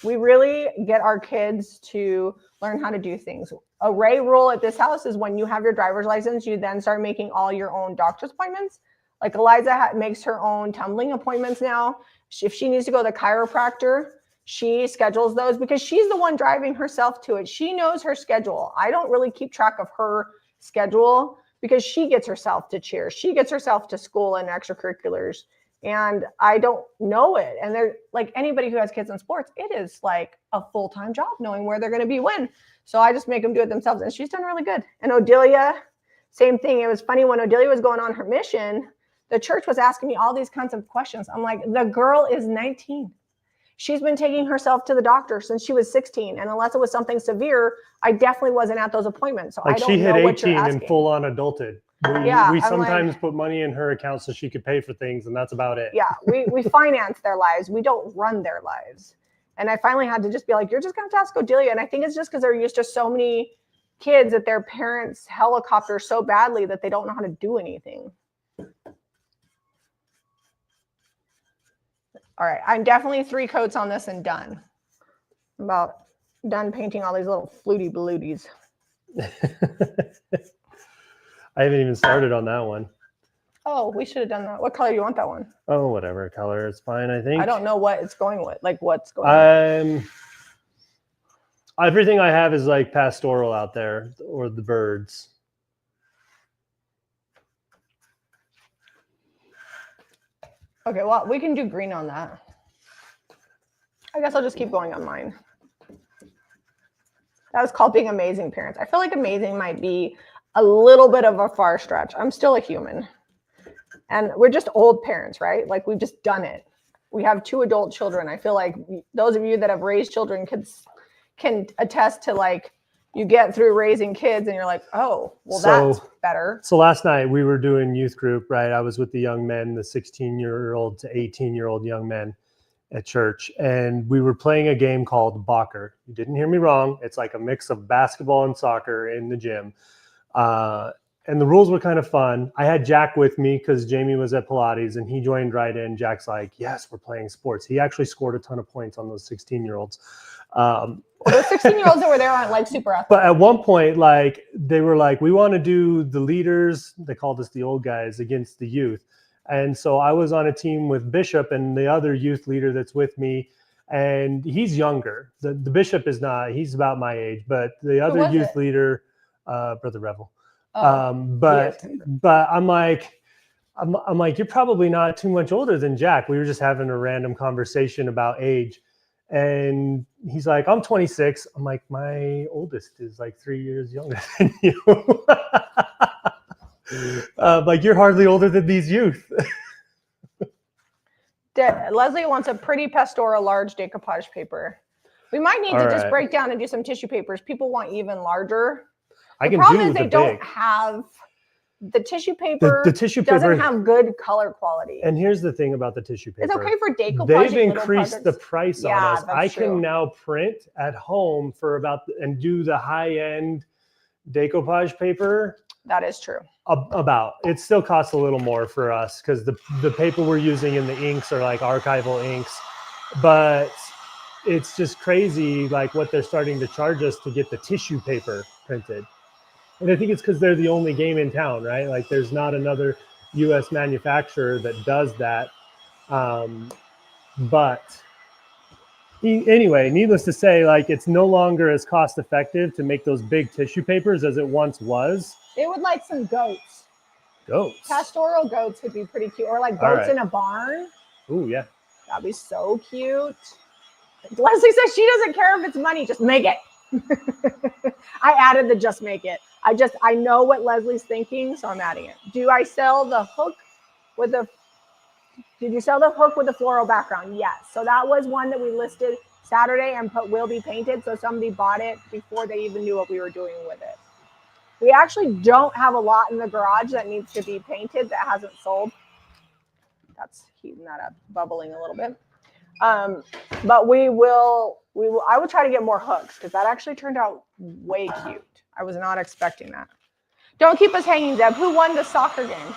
We really get our kids to learn how to do things. A Ray rule at this house is when you have your driver's license, you then start making all your own doctor's appointments. Like Eliza makes her own tumbling appointments now. If she needs to go to the chiropractor, she schedules those because she's the one driving herself to it. She knows her schedule. I don't really keep track of her schedule because she gets herself to cheer. She gets herself to school and extracurriculars. And I don't know it. And they're like anybody who has kids in sports, it is like a full-time job knowing where they're going to be when. So I just make them do it themselves. And she's done really good. And Odelia, same thing. It was funny when Odelia was going on her mission, the church was asking me all these kinds of questions. I'm like, the girl is 19. She's been taking herself to the doctor since she was 16. And unless it was something severe, I definitely wasn't at those appointments. So like I don't she hit know what you're 18 asking. and full on adulted. We sometimes put money in her account so she could pay for things, and that's about it. Yeah, we finance their lives. We don't run their lives. And I finally had to just be like, you're just going to have to ask Odelia. And I think it's just because they're used to so many kids that their parents helicopter so badly that they don't know how to do anything. All right, I'm definitely 3 coats on this and done. I'm about done painting all these little fluty balooties. I haven't even started on that one. Oh, we should have done that. What color do you want that one? Oh, whatever color. It's fine, I think. I don't know what it's going with. Like what's going with. Everything I have is like pastoral out there, or the birds. Okay, well, we can do green on that. I guess I'll just keep going on mine. That was called being amazing parents. I feel like amazing might be a little bit of a far stretch. I'm still a human. And we're just old parents, right? Like we've just done it. We have 2 adult children. I feel like those of you that have raised children can attest to like you get through raising kids and you're like, oh, well, that's better. So last night we were doing youth group, right? I was with the young men, the 16-year-old to 18-year-old young men at church. And we were playing a game called Bocker. You didn't hear me wrong. It's like a mix of basketball and soccer in the gym. And the rules were kind of fun. I had Jack with me because Jamie was at Pilates and he joined right in. Jack's like, yes, we're playing sports. He actually scored a ton of points on those 16-year-olds. Well, those 16-year-olds that were there aren't like super athletic. But at one point, like they were like, we want to do the leaders. They called us the old guys against the youth. And so I was on a team with Bishop and the other youth leader that's with me. And he's younger. The Bishop is not, he's about my age, but the other youth leader, Brother Revel. But I'm like, you're probably not too much older than Jack. We were just having a random conversation about age. And he's like, I'm 26. I'm like, my oldest is like 3 years younger than you. Like, you're hardly older than these youth. Leslie wants a pretty pastoral large decoupage paper. We might need to just break down and do some tissue papers. People want even larger. The problem is they don't have the tissue paper. The tissue paper doesn't have good color quality. And here's the thing about the tissue paper. It's okay for decoupage. They've increased the price on us. I can now print at home for and do the high-end decoupage paper. That is true. It still costs a little more for us because the paper we're using in the inks are like archival inks, but it's just crazy like what they're starting to charge us to get the tissue paper printed. And I think it's because they're the only game in town, right? Like there's not another US manufacturer that does that. But anyway, needless to say, like it's no longer as cost effective to make those big tissue papers as it once was. They would like some goats. Goats. Pastoral goats would be pretty cute. Or like goats in a barn. Ooh, yeah. That'd be so cute. Leslie says she doesn't care if it's money, just make it. I added the just make it. I know what Leslie's thinking, so I'm adding it. Do I sell the hook with did you sell the hook with the floral background? Yes. So that was one that we listed Saturday and put will be painted. So somebody bought it before they even knew what we were doing with it. We actually don't have a lot in the garage that needs to be painted that hasn't sold. That's heating that up, bubbling a little bit. But I will try to get more hooks because that actually turned out way cute. I was not expecting that. Don't keep us hanging, Deb. Who won the soccer game?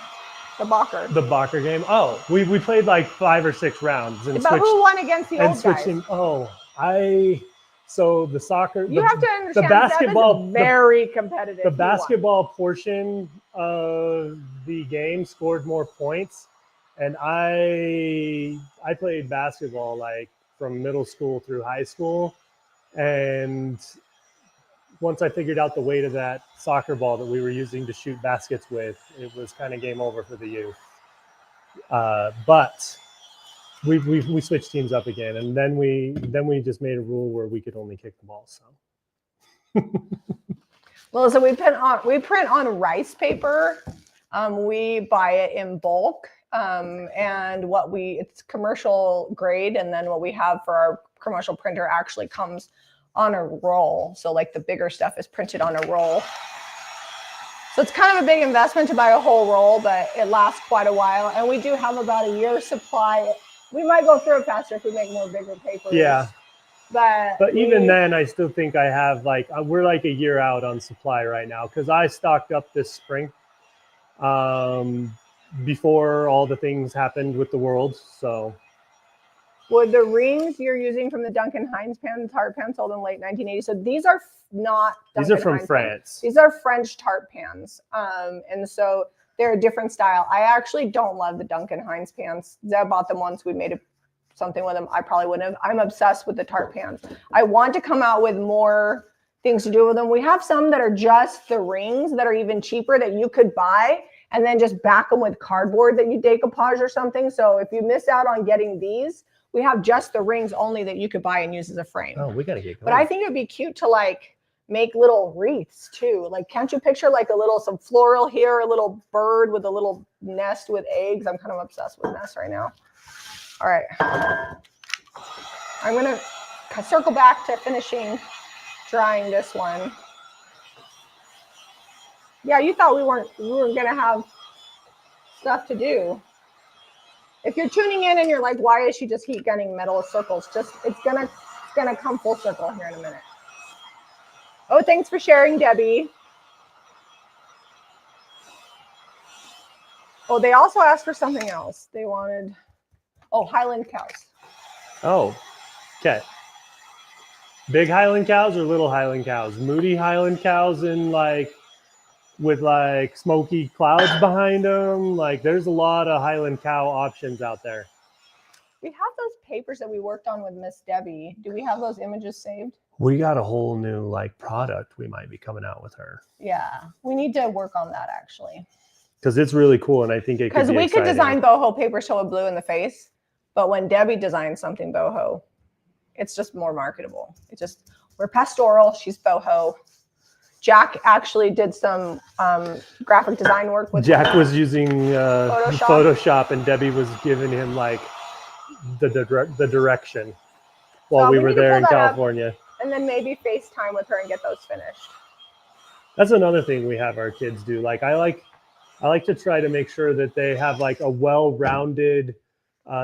The Bocker. The Bocker game. Oh, we played like 5 or 6 rounds and But switched. who won against the old guys? So the soccer. You have to understand, the basketball. Zeb is very competitive. The basketball portion of the game scored more points, and I played basketball like from middle school through high school, and once I figured out the weight of that soccer ball that we were using to shoot baskets with, it was kind of game over for the youth. But we switched teams up again, and then we just made a rule where we could only kick the ball. So. Well, so we print on rice paper. We buy it in bulk, and it's commercial grade, and then what we have for our commercial printer actually comes on a roll. So like the bigger stuff is printed on a roll. So it's kind of a big investment to buy a whole roll, but it lasts quite a while. And we do have about a year's supply. We might go through it faster if we make more bigger papers. Yeah. But even then, I still think I have we're like a year out on supply right now because I stocked up this spring before all the things happened with the world. So. Would the rings you're using from the Duncan Hines Tart pan sold in late 1980s? So these are not Duncan These are from Hines France. Pans. These are French Tart pans. And so they're a different style. I actually don't love the Duncan Hines pans. Zeb bought them once. We made something with them. I probably wouldn't have. I'm obsessed with the Tart pans. I want to come out with more things to do with them. We have some that are just the rings that are even cheaper that you could buy and then just back them with cardboard that you decoupage or something. So if you miss out on getting these, we have just the rings only that you could buy and use as a frame. Oh, we got to get going. But I think it would be cute to like make little wreaths too. Like, can't you picture like some floral here, a little bird with a little nest with eggs? I'm kind of obsessed with nests right now. All right. I'm going to circle back to finishing drying this one. Yeah, you thought we weren't going to have stuff to do. If you're tuning in and you're like, why is she just heat gunning metal circles? It's gonna come full circle here in a minute. Oh, thanks for sharing, Debbie. Oh, they also asked for something else. They wanted, Highland cows. Oh, okay. Big Highland cows or little Highland cows? Moody Highland cows with smoky clouds behind them. There's a lot of Highland cow options out there. We have those papers that we worked on with Miss Debbie. Do we have those images saved? We got a whole new product we might be coming out with her. Yeah, we need to work on that actually. Because it's really cool, and I think it could be exciting. Because we could design boho paper so it blew in the face, but when Debbie designs something boho, it's just more marketable. We're pastoral, she's boho. Jack actually did some graphic design work with Jack was using Photoshop, and Debbie was giving him the direction while we were there in California. And then maybe FaceTime with her and get those finished. That's another thing we have our kids do. I like to try to make sure that they have a well-rounded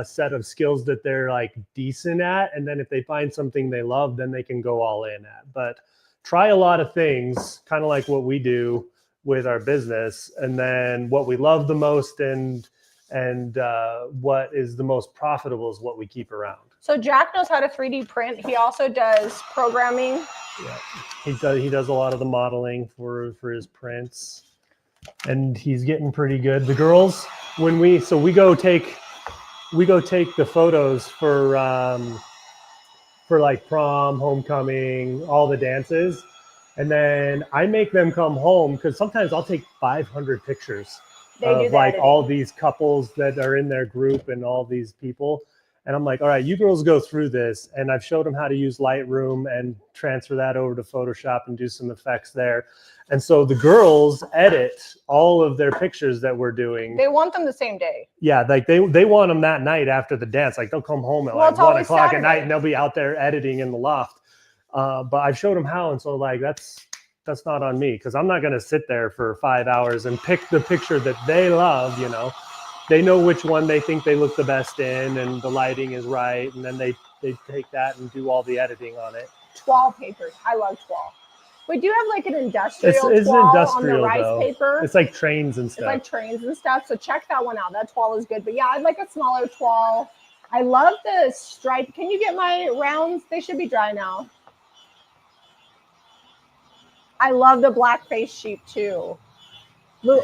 set of skills that they're decent at, and then if they find something they love, then they can go all in at. But try a lot of things, kind of like what we do with our business, and then what we love the most and what is the most profitable is what we keep around. So Jack knows how to 3D print. He also does programming. Yeah, he does a lot of the modeling for his prints, and he's getting pretty good. The girls, when we go take the photos for prom, homecoming, all the dances. And then I make them come home because sometimes I'll take 500 pictures of all these couples that are in their group and all these people. And I'm like, all right, you girls go through this. And I've showed them how to use Lightroom and transfer that over to Photoshop and do some effects there. And so the girls edit all of their pictures that we're doing. They want them the same day. Yeah, they want them that night after the dance. They'll come home at 1 o'clock at night and they'll be out there editing in the loft. But I've showed them how, and so that's not on me because I'm not going to sit there for 5 hours and pick the picture that they love. They know which one they think they look the best in, and the lighting is right, and then they take that and do all the editing on it. Toile papers. I love toile. We do have like an industrial It's toile industrial, on the rice though. paper. It's like trains and It's stuff. like trains and stuff. So check that one out. That toile is good. But yeah, I'd like a smaller toile. I love the stripe. Can you get my rounds? They should be dry now. I love the black face sheep too. Blue.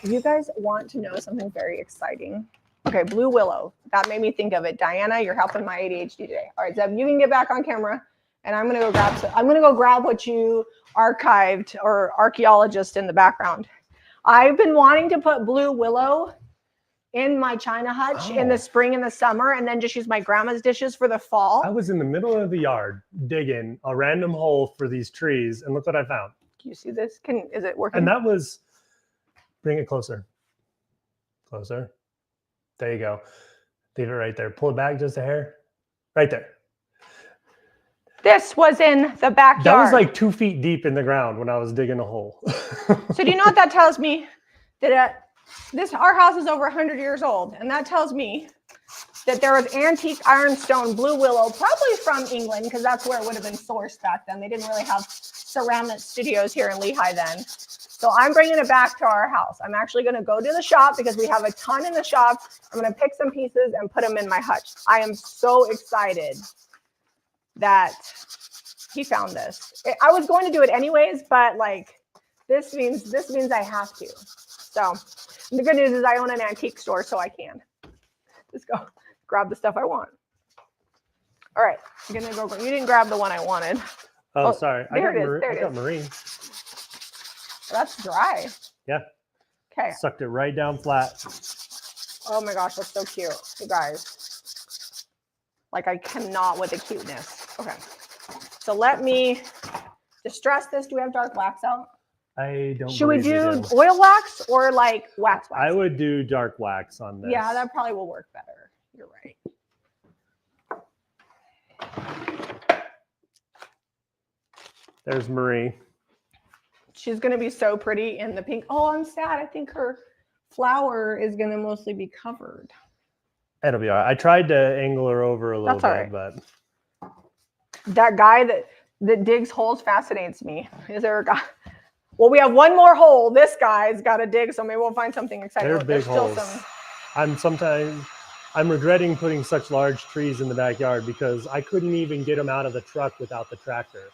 You guys want to know something very exciting? Okay, blue willow. That made me think of it. Diana, you're helping my ADHD today. All right, Zeb, you can get back on camera, and I'm gonna go grab what you archived or archaeologist in the background. I've been wanting to put blue willow in my china hutch in the spring and the summer, and then just use my grandma's dishes for the fall. I was in the middle of the yard digging a random hole for these trees, and look what I found. Can you see this? Is it working? And that was, bring it closer. Closer. There you go. Leave it right there. Pull it back just a hair. Right there. This was in the backyard. That was like 2 feet deep in the ground when I was digging a hole. So do you know what that tells me? That our house is over 100 years old, and that tells me that there was antique ironstone blue willow, probably from England, because that's where it would have been sourced back then. They didn't really have ceramic studios here in Lehigh then. So I'm bringing it back to our house. I'm actually going to go to the shop because we have a ton in the shop. I'm going to pick some pieces and put them in my hutch. I am so excited that he found this. I was going to do it anyways, but like this means I have to. So the good news is I own an antique store, so I can just go grab the stuff I want. All right, I'm gonna go. You didn't grab the one I wanted. Oh, sorry. I got marine. That's dry. Yeah. Okay. Sucked it right down flat. Oh my gosh, that's so cute, you guys. Like I cannot with the cuteness. Okay. So let me distress this. Do we have dark wax out? I don't. Should we do oil wax or like wax? I would do dark wax on this. Yeah, that probably will work better. You're right. There's Marie. She's going to be so pretty in the pink. Oh, I'm sad. I think her flower is going to mostly be covered. It'll be all right. I tried to angle her over a little bit, but that guy that digs holes fascinates me. Is there a guy? Well, we have one more hole. This guy's got to dig, so maybe we'll find something exciting. They're big holes. I'm regretting putting such large trees in the backyard because I couldn't even get them out of the truck without the tractor.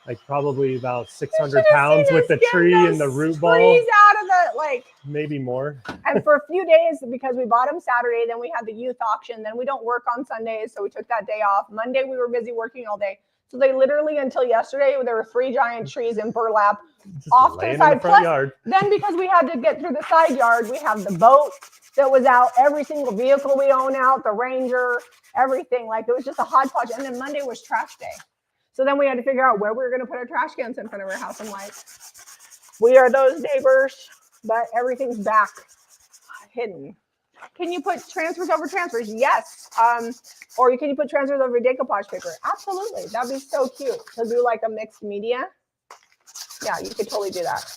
Like probably about 600 pounds with the tree and the root ball. Trees out of the maybe more. And for a few days, because we bought them Saturday, then we had the youth auction. Then we don't work on Sundays, so we took that day off. Monday we were busy working all day. So they literally until yesterday there were 3 giant trees in burlap just off to the side. Plus, yard. Then because we had to get through the side yard, we have the boat that was out, every single vehicle we own out, the Ranger, everything. Like it was just a hodgepodge. And then Monday was trash day. So then we had to figure out where we were going to put our trash cans in front of our house. I'm like, we are those neighbors, but everything's back hidden. Can you put transfers over transfers? Yes. Or can you put transfers over decoupage paper? Absolutely. That'd be so cute to do like a mixed media. Yeah, you could totally do that.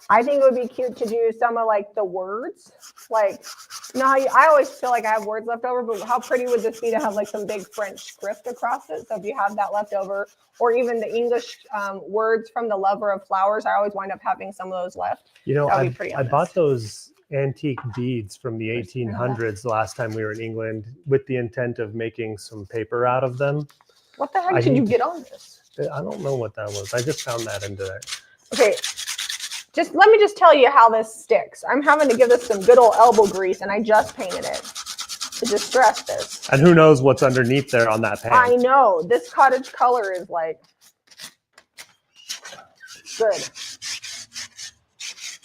I think it would be cute to do some of like the words. Like, you know how I always feel like I have words left over, but how pretty would this be to have like some big French script across it? So if you have that left over, or even the English words from the lover of flowers, I always wind up having some of those left. You know, I bought those antique beads from the 1800s the last time we were in England with the intent of making some paper out of them. What the heck did you get on this? I don't know what that was. I just found that into there. Okay. Let me just tell you how this sticks. I'm having to give this some good old elbow grease, and I just painted it to distress this. And who knows what's underneath there on that pan. I know. This cottage color is like good.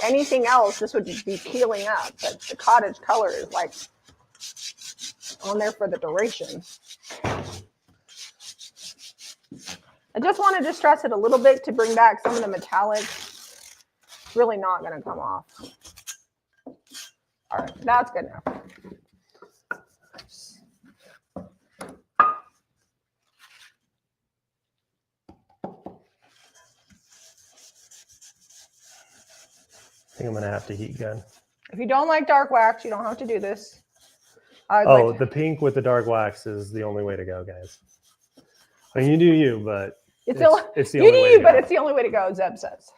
Anything else, this would be peeling up, but the cottage color is like on there for the duration. I just want to distress it a little bit to bring back some of the metallic. It's really not going to come off. All right, that's good enough. I think I'm going to have to heat gun. If you don't like dark wax, you don't have to do this. The pink with the dark wax is the only way to go, guys. I mean, you do you, but It's it's the you only do way you, to but go. it's the only way to go, Zeb says.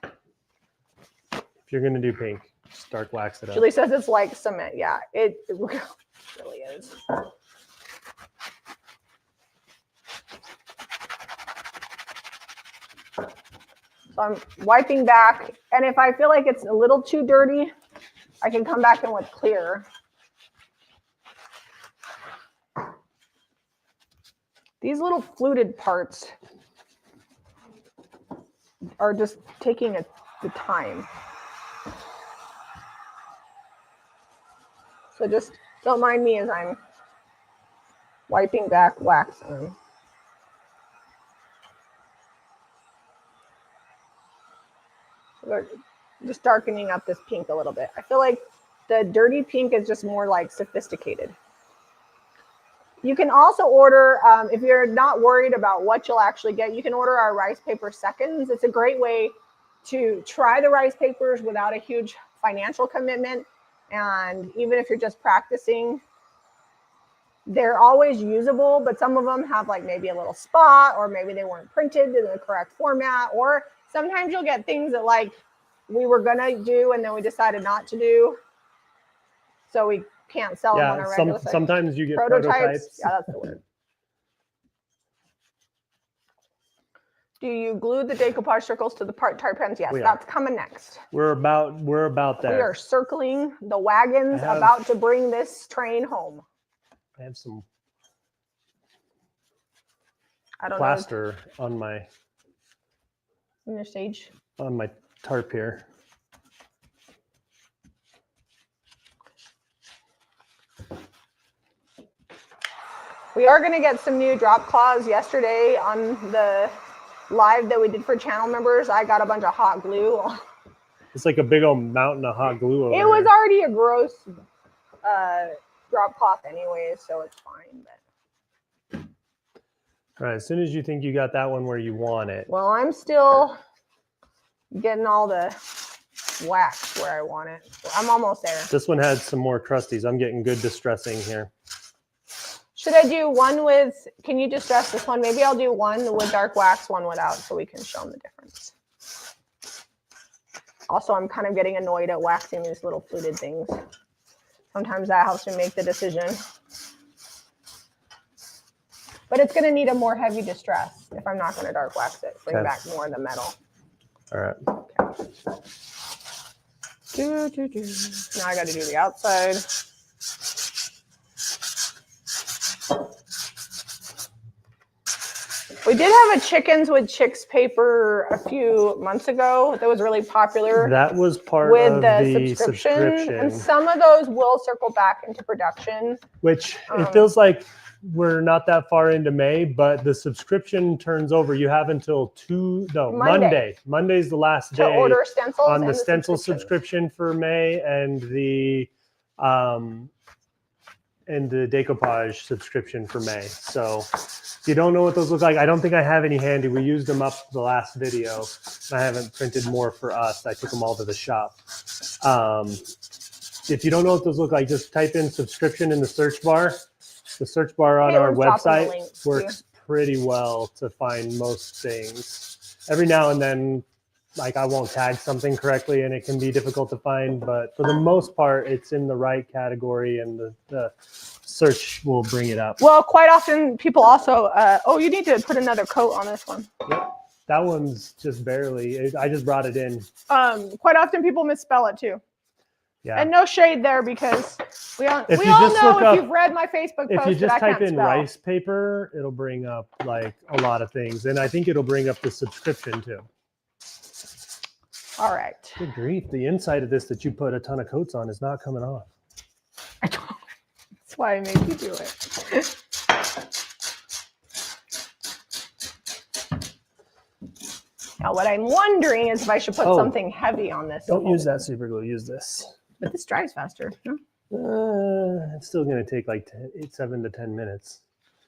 If you're gonna do pink, just dark wax it up. Julie says it's like cement. Yeah, it really is. So I'm wiping back, and if I feel like it's a little too dirty, I can come back in with clear. These little fluted parts are just taking the time. So just don't mind me as I'm wiping back wax on. We're just darkening up this pink a little bit. I feel like the dirty pink is just more like sophisticated. You can also order, if you're not worried about what you'll actually get, you can order our rice paper seconds. It's a great way to try the rice papers without a huge financial commitment. And even if you're just practicing, they're always usable, but some of them have like maybe a little spot, or maybe they weren't printed in the correct format, or sometimes you'll get things that like we were gonna do and then we decided not to do. So we can't sell them on our regular site. Sometimes you get prototypes. Yeah, that's the word. Do you glue the decoupage circles to the Tart pens? Yes, that's coming next. We're about there. We are circling the wagons about to bring this train home. I have some plaster on my stage. On my tarp here. We are going to get some new drop cloths. Yesterday on the live that we did for channel members, I got a bunch of hot glue. It's like a big old mountain of hot glue over It was already a gross drop cloth anyway, so it's fine. But all right, as soon as you think you got that one where you want it. Well, I'm still getting all the wax where I want it. I'm almost there. This one had some more crusties. I'm getting good distressing here. Should I do one with, can you distress this one? Maybe I'll do one with dark wax, one without, so we can show them the difference. Also, I'm kind of getting annoyed at waxing these little fluted things. Sometimes that helps me make the decision. But it's going to need a more heavy distress if I'm not going to dark wax it. Bring back more of the metal. All right. Okay. Now I got to do the outside. We did have a chickens with chicks paper a few months ago that was really popular. That was part with of the subscription. And some of those will circle back into production. Which it feels like we're not that far into May, but the subscription turns over. You have until Monday. Monday's the last day to order stencils on the stencil subscription for May and the decoupage subscription for May. So if you don't know what those look like, I don't think I have any handy. We used them up the last video. I haven't printed more for us. I took them all to the shop. If you don't know what those look like, just type in subscription in the search bar. The search bar on our website works pretty well to find most things. Every now and then, like I won't tag something correctly and it can be difficult to find, but for the most part, it's in the right category and the search will bring it up. Well, quite often people also, you need to put another coat on this one. Yep. That one's just barely, I just brought it in. Quite often people misspell it too. Yeah. And no shade there because we all know if you've read my Facebook post if you just that I type in spell. rice paper, it'll bring up like a lot of things. And I think it'll bring up the subscription too. All right. Good grief. The inside of this that you put a ton of coats on is not coming off. That's why I made you do it. Now, what I'm wondering is if I should put something heavy on this. Don't use that super glue. Use this. But this dries faster. No? It's still going to take like 7 to 10 minutes.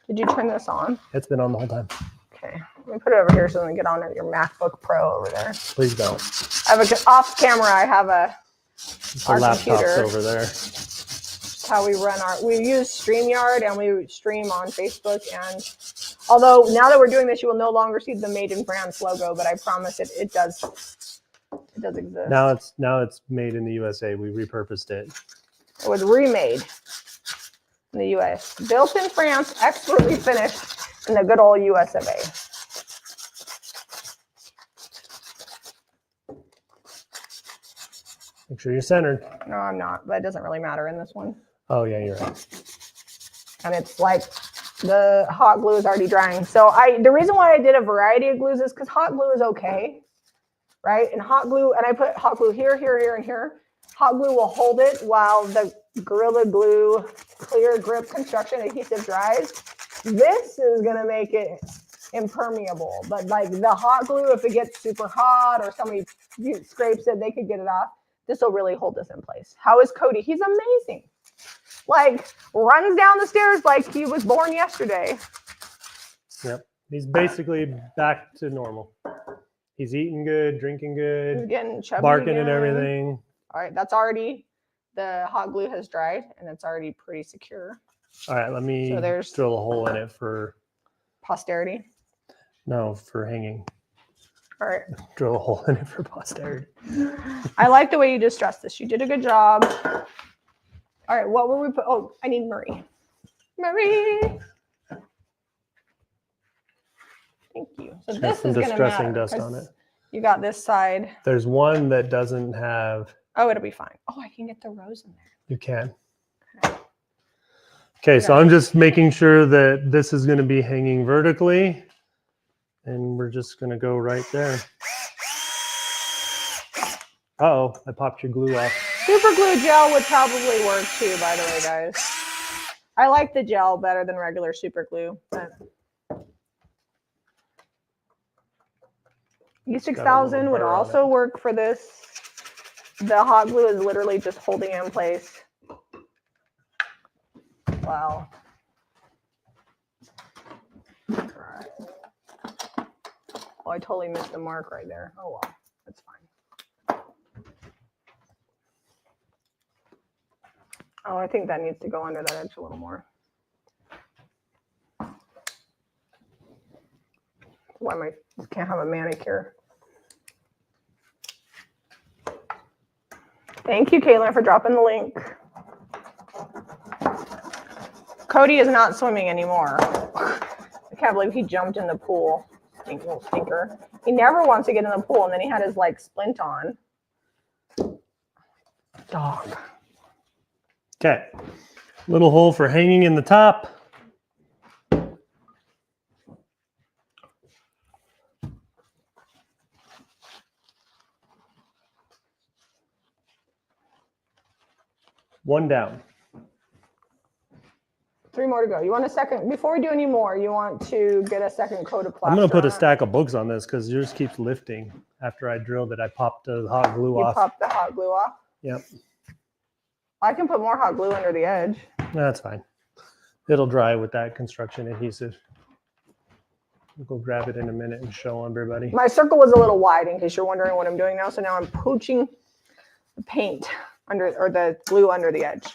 Did you turn this on? It's been on the whole time. Okay. Let me put it over here so I can get on your MacBook Pro over there. Please don't. I have off camera. I have our laptop's computer over there. That's how we run we use StreamYard and we stream on Facebook, and Although now that we're doing this, you will no longer see the Made in France logo, but I promise it does exist. Now it's made in the USA. We repurposed it. It was remade in the US. Built in France, expertly finished in the good old US of A. Make sure you're centered. No, I'm not, but it doesn't really matter in this one. Oh, yeah, you're right. And it's like the hot glue is already drying. So the reason why I did a variety of glues is because hot glue is okay, right? And hot glue, and I put hot glue here, here, here, and here. Hot glue will hold it while the Gorilla Glue clear grip construction adhesive dries. This is gonna make it impermeable, but like the hot glue, if it gets super hot or somebody scrapes it, they could get it off. This will really hold this in place. How is Cody? He's amazing. Like runs down the stairs like he was born yesterday. Yep. He's basically back to normal. He's eating good, drinking good, He's getting chubby barking again. and everything. All right, that's already, the hot glue has dried and it's already pretty secure. All right, let me there's drill a hole in it for posterity. No, for hanging. All right. Drill a hole in it for posterity. I like the way you distressed this. You did a good job. All right, what were we put? Oh, I need Marie. Marie. Thank you. So this is going to matter. Dust on it. You got this side. There's one that doesn't have. Oh, it'll be fine. Oh, I can get the rose in there. You can. Okay, so I'm just making sure that this is going to be hanging vertically. And we're just going to go right there. Uh-oh, I popped your glue off. Super glue gel would probably work too, by the way, guys. I like the gel better than regular super glue. But E6000 would also work for this. The hot glue is literally just holding it in place. Wow. Oh, I totally missed the mark right there. Oh, well, that's fine. Oh, I think that needs to go under that edge a little more. Why I can't have a manicure. Thank you, Caitlin, for dropping the link. Cody is not swimming anymore. I can't believe he jumped in the pool. Little stinker. He never wants to get in the pool, and then he had his like splint on. Dog. Okay. Little hole for hanging in the top. One down. 3 more to go. You want a second, before we do any more, you want to get a second coat of plaster. I'm going to put a stack of books on this because yours keeps lifting. After I drilled it, I popped the hot glue off. You popped the hot glue off? Yep. I can put more hot glue under the edge. That's fine. It'll dry with that construction adhesive. We'll go grab it in a minute and show everybody. My circle was a little wide in case you're wondering what I'm doing now. So now I'm pooching the paint under, or the glue under the edge.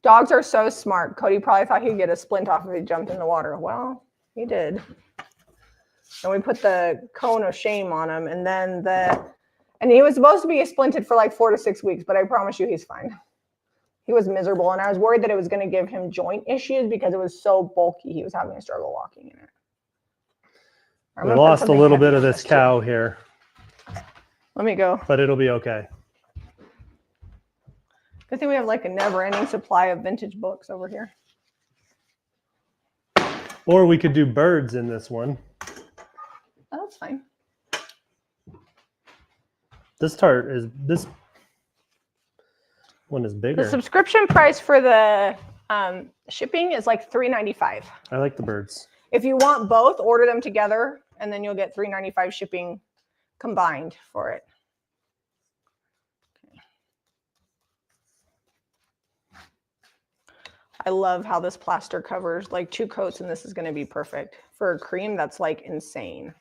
Dogs are so smart. Cody probably thought he'd get a splint off if he jumped in the water. Well, he did. And we put the cone of shame on him, and then and he was supposed to be splinted for like 4 to 6 weeks, but I promise you he's fine. He was miserable, and I was worried that it was going to give him joint issues because it was so bulky. He was having a struggle walking in it. We lost a little bit of this cow here. Let me go. But it'll be okay. I think we have like a never-ending supply of vintage books over here. Or we could do birds in this one. Oh, that's fine. This this one is bigger. The subscription price for the shipping is like $3.95. I like the birds. If you want both, order them together, and then you'll get $3.95 shipping combined for it. I love how this plaster covers like 2 coats, and this is going to be perfect. For a cream, that's like insane.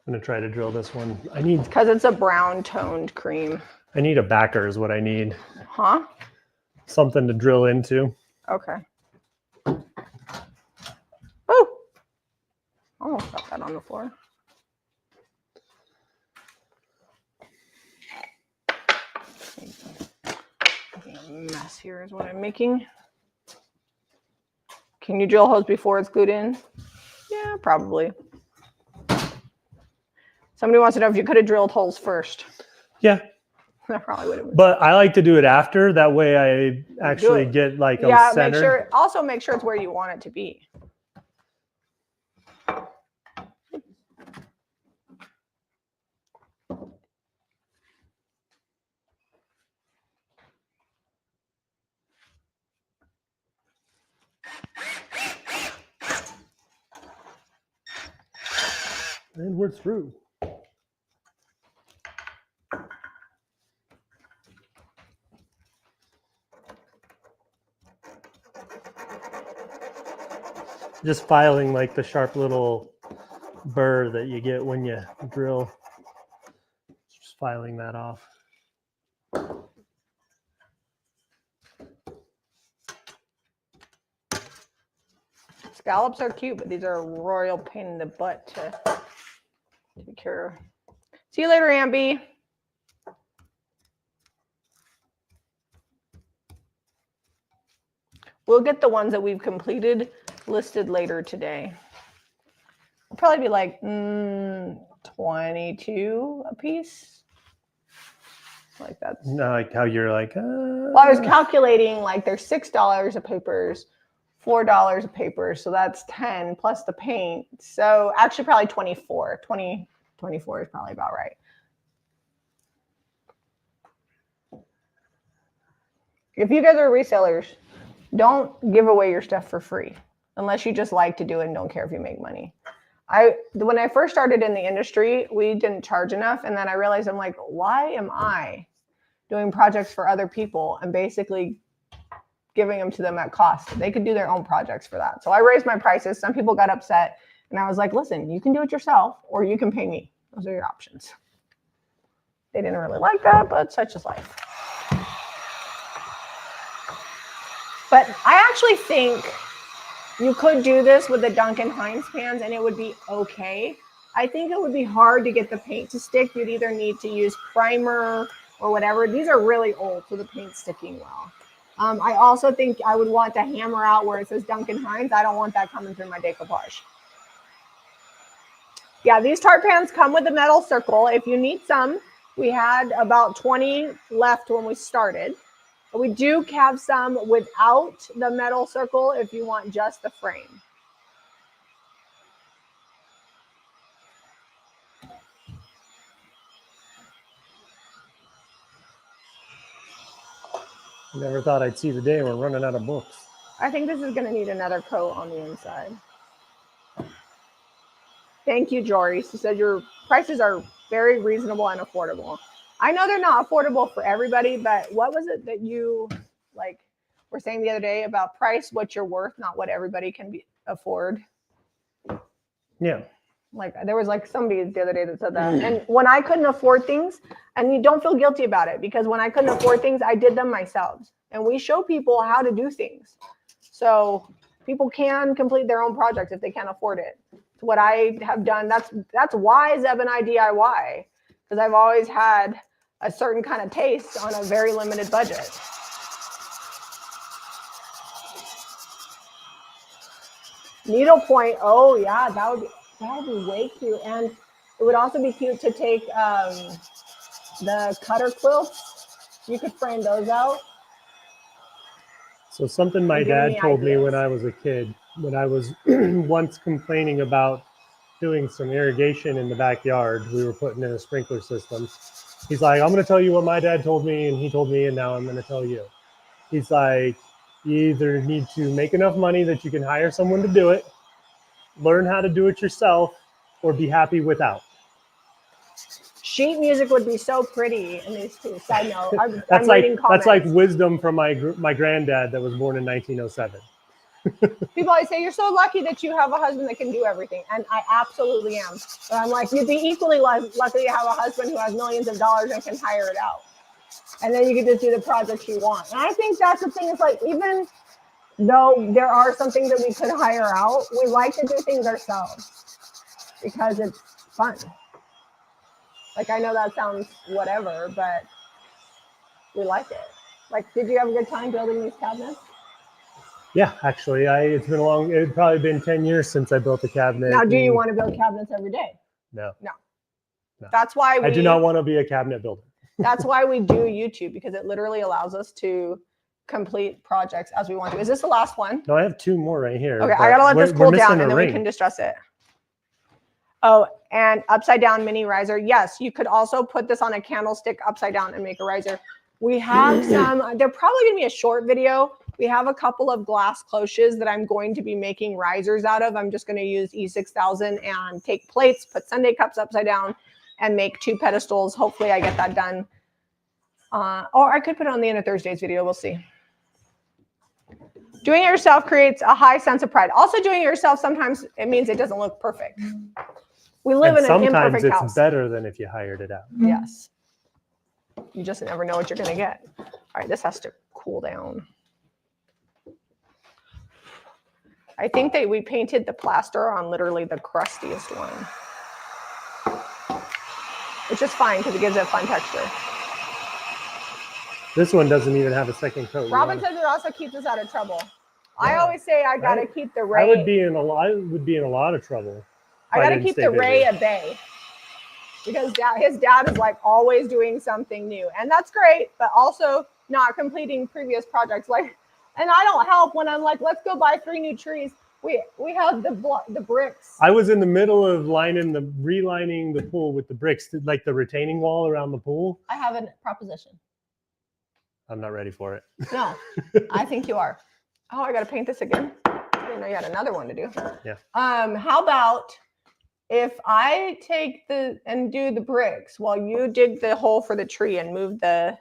I'm gonna try to drill this one. I need Because it's a brown toned cream. a backer is what I need. Huh? Something to drill into. Okay. Oh! Almost got that on the floor. A mess here is what I'm making. Can you drill holes before it's glued in? Yeah, probably. Somebody wants to know if you could have drilled holes first. Yeah. That probably would have been. But I like to do it after. That way I actually get like a center. Make sure. Also make sure it's where you want it to be. And we're through. Just filing like the sharp little burr that you get when you drill. Just filing that off. Scallops are cute, but these are a royal pain in the butt to take care of. See you later, Amby. We'll get the ones that we've completed listed later today. It'll probably be like 22 a piece. Like that's No, like how you're like. Well, I was calculating like there's $6 of papers, $4 of papers, so that's 10 plus the paint. So actually probably 24. 24 is probably about right. If you guys are resellers, don't give away your stuff for free unless you just like to do it and don't care if you make money. When I first started in the industry, we didn't charge enough. And then I realized I'm like, why am I doing projects for other people and basically giving them to them at cost? They could do their own projects for that. So I raised my prices. Some people got upset and I was like, listen, you can do it yourself or you can pay me. Those are your options. They didn't really like that, but such is life. But I actually think you could do this with the Duncan Hines pans and it would be okay. I think it would be hard to get the paint to stick. You'd either need to use primer or whatever. These are really old, so the paint's sticking well. I also think I would want to hammer out where it says Duncan Hines. I don't want that coming through my decoupage. Yeah, these Tart pans come with a metal circle. If you need some, we had about 20 left when we started. We do have some without the metal circle if you want just the frame. Never thought I'd see the day we're running out of books. I think this is going to need another coat on the inside. Thank you, Jory. She said your prices are very reasonable and affordable. I know they're not affordable for everybody, but what was it that you were saying the other day about price, what you're worth, not what everybody can afford? Yeah. Like there was like somebody the other day that said that. And when I couldn't afford things, and you don't feel guilty about it, because when I couldn't afford things, I did them myself. And we show people how to do things. So people can complete their own projects if they can't afford it. It's what I have done. That's why Zeb and I DIY, because I've always had a certain kind of taste on a very limited budget. Needlepoint. Oh yeah, that would be way cute. And it would also be cute to take the cutter quilts. You could frame those out. So something my dad told me when I was a kid, when I was once complaining about doing some irrigation in the backyard, we were putting in a sprinkler system. He's like, I'm going to tell you what my dad told me, and he told me, and now I'm going to tell you. He's like, you either need to make enough money that you can hire someone to do it, learn how to do it yourself, or be happy without. Sheet music would be so pretty in these two. Side note, that's like wisdom from my granddad that was born in 1907. People always say, you're so lucky that you have a husband that can do everything. And I absolutely am. But I'm like, you'd be equally lucky to have a husband who has millions of dollars and can hire it out. And then you can just do the projects you want. And I think that's the thing. Is like, even though there are some things that we could hire out, we like to do things ourselves because it's fun. Like, I know that sounds whatever, but we like it. Like, did you have a good time building these cabinets? Yeah, actually, it's probably been 10 years since I built a cabinet. Now, do you want to build cabinets every day? No. That's why I do not want to be a cabinet builder. That's why we do YouTube, because it literally allows us to complete projects as we want to. Is this the last one? No, I have 2 more right here. Okay, I gotta let this cool down and then ring. we can distress it. Oh, and upside down mini riser. Yes, you could also put this on a candlestick upside down and make a riser. We have some, they're probably gonna be a short video. We have a couple of glass cloches that I'm going to be making risers out of. I'm just gonna use E6000 and take plates, put sundae cups upside down and make 2 pedestals. Hopefully I get that done. Or I could put it on the end of Thursday's video, we'll see. Doing it yourself creates a high sense of pride. Also, doing it yourself, sometimes it means it doesn't look perfect. We live in an imperfect house. Sometimes it's better than if you hired it out. Yes. You just never know what you're going to get. All right, this has to cool down. I think that we painted the plaster on literally the crustiest one. Which is fine because it gives it a fun texture. This one doesn't even have a second coat. Robin says it also keeps us out of trouble. I always say I got to keep the ray. I would be in a lot of trouble. I got to keep the ray at bay. Because his dad is like always doing something new. And that's great, but also not completing previous projects. Like, and I don't help when I'm like, let's go buy 3 new trees. We have the bricks. I was in the middle of relining the pool with the bricks, like the retaining wall around the pool. I have a proposition. I'm not ready for it. No, I think you are. Oh, I got to paint this again. I didn't know you had another one to do. Yeah. How about if I take and do the bricks while you dig the hole for the tree and move the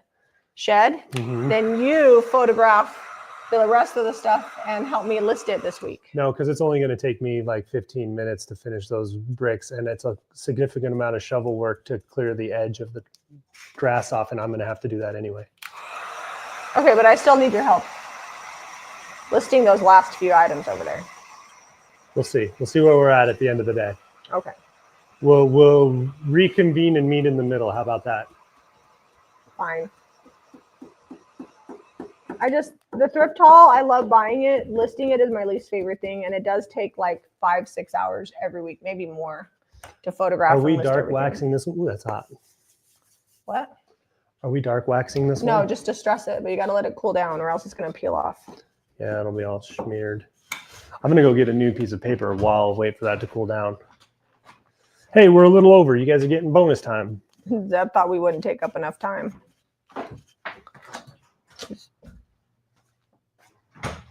shed, then you photograph the rest of the stuff and help me list it this week. No, because it's only going to take me like 15 minutes to finish those bricks, and it's a significant amount of shovel work to clear the edge of the grass off, and I'm going to have to do that anyway. Okay, but I still need your help listing those last few items over there. We'll see. We'll see where we're at the end of the day. Okay. We'll reconvene and meet in the middle. How about that? Fine. The thrift haul, I love buying it. Listing it is my least favorite thing, and it does take like 5-6 hours every week, maybe more, to photograph. Are we dark waxing this one? Ooh, that's hot. What? Are we dark waxing this one? No, just distress it, but you got to let it cool down or else it's going to peel off. Yeah, it'll be all smeared. I'm going to go get a new piece of paper while I wait for that to cool down. Hey, we're a little over. You guys are getting bonus time. I thought we wouldn't take up enough time.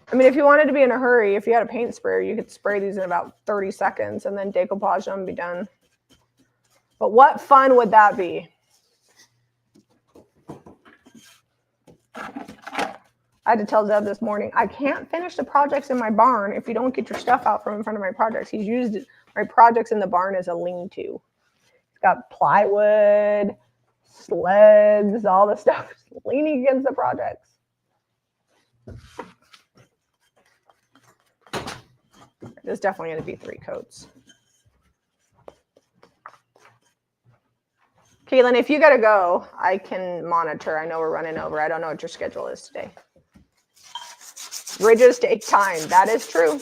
I mean, if you wanted to be in a hurry, if you had a paint sprayer, you could spray these in about 30 seconds and then decoupage them and be done. But what fun would that be? I had to tell Zeb this morning, I can't finish the projects in my barn if you don't get your stuff out from in front of my projects. He's used my projects in the barn as a lean-to. It's got plywood, sleds, all the stuff leaning against the projects. There's definitely going to be 3 coats. Caitlin, if you got to go, I can monitor. I know we're running over. I don't know what your schedule is today. Ridges take time. That is true.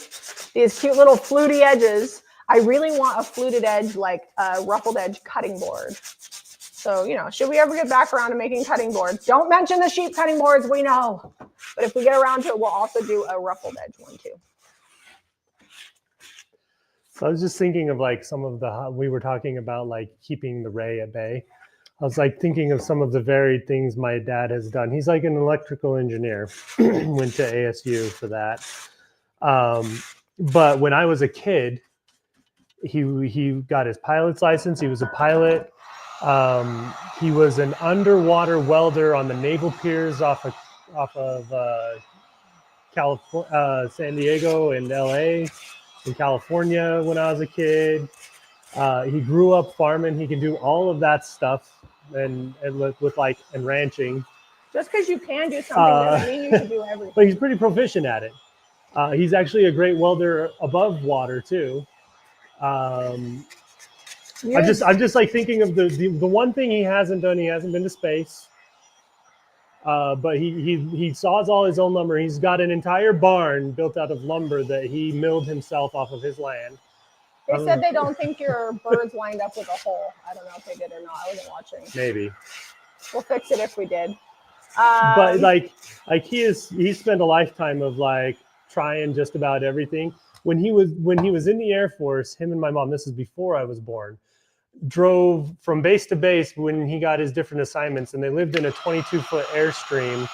These cute little fluty edges. I really want a fluted edge, like a ruffled edge cutting board. So, you know, should we ever get back around to making cutting boards? Don't mention the sheep cutting boards, we know. But if we get around to it, we'll also do a ruffled edge one too. So I was just thinking of like we were talking about like keeping the ray at bay. I was like thinking of some of the varied things my dad has done. He's like an electrical engineer, went to ASU for that. But when I was a kid, he got his pilot's license. He was a pilot. He was an underwater welder on the naval piers off of California, San Diego, and LA, in California when I was a kid. He grew up farming. He can do all of that stuff and with like and ranching. Just because you can do something doesn't mean you can do everything. But he's pretty proficient at it. He's actually a great welder above water too. I'm just like thinking of the one thing he hasn't done. He hasn't been to space. But he saws all his own lumber. He's got an entire barn built out of lumber that he milled himself off of his land. They said they don't think your birds lined up with a hole. I don't know if they did or not. I wasn't watching. Maybe. We'll fix it if we did. But like he spent a lifetime of like trying just about everything. When he was in the Air Force, him and my mom, this is before I was born, drove from base to base when he got his different assignments, and they lived in a 22-foot Airstream,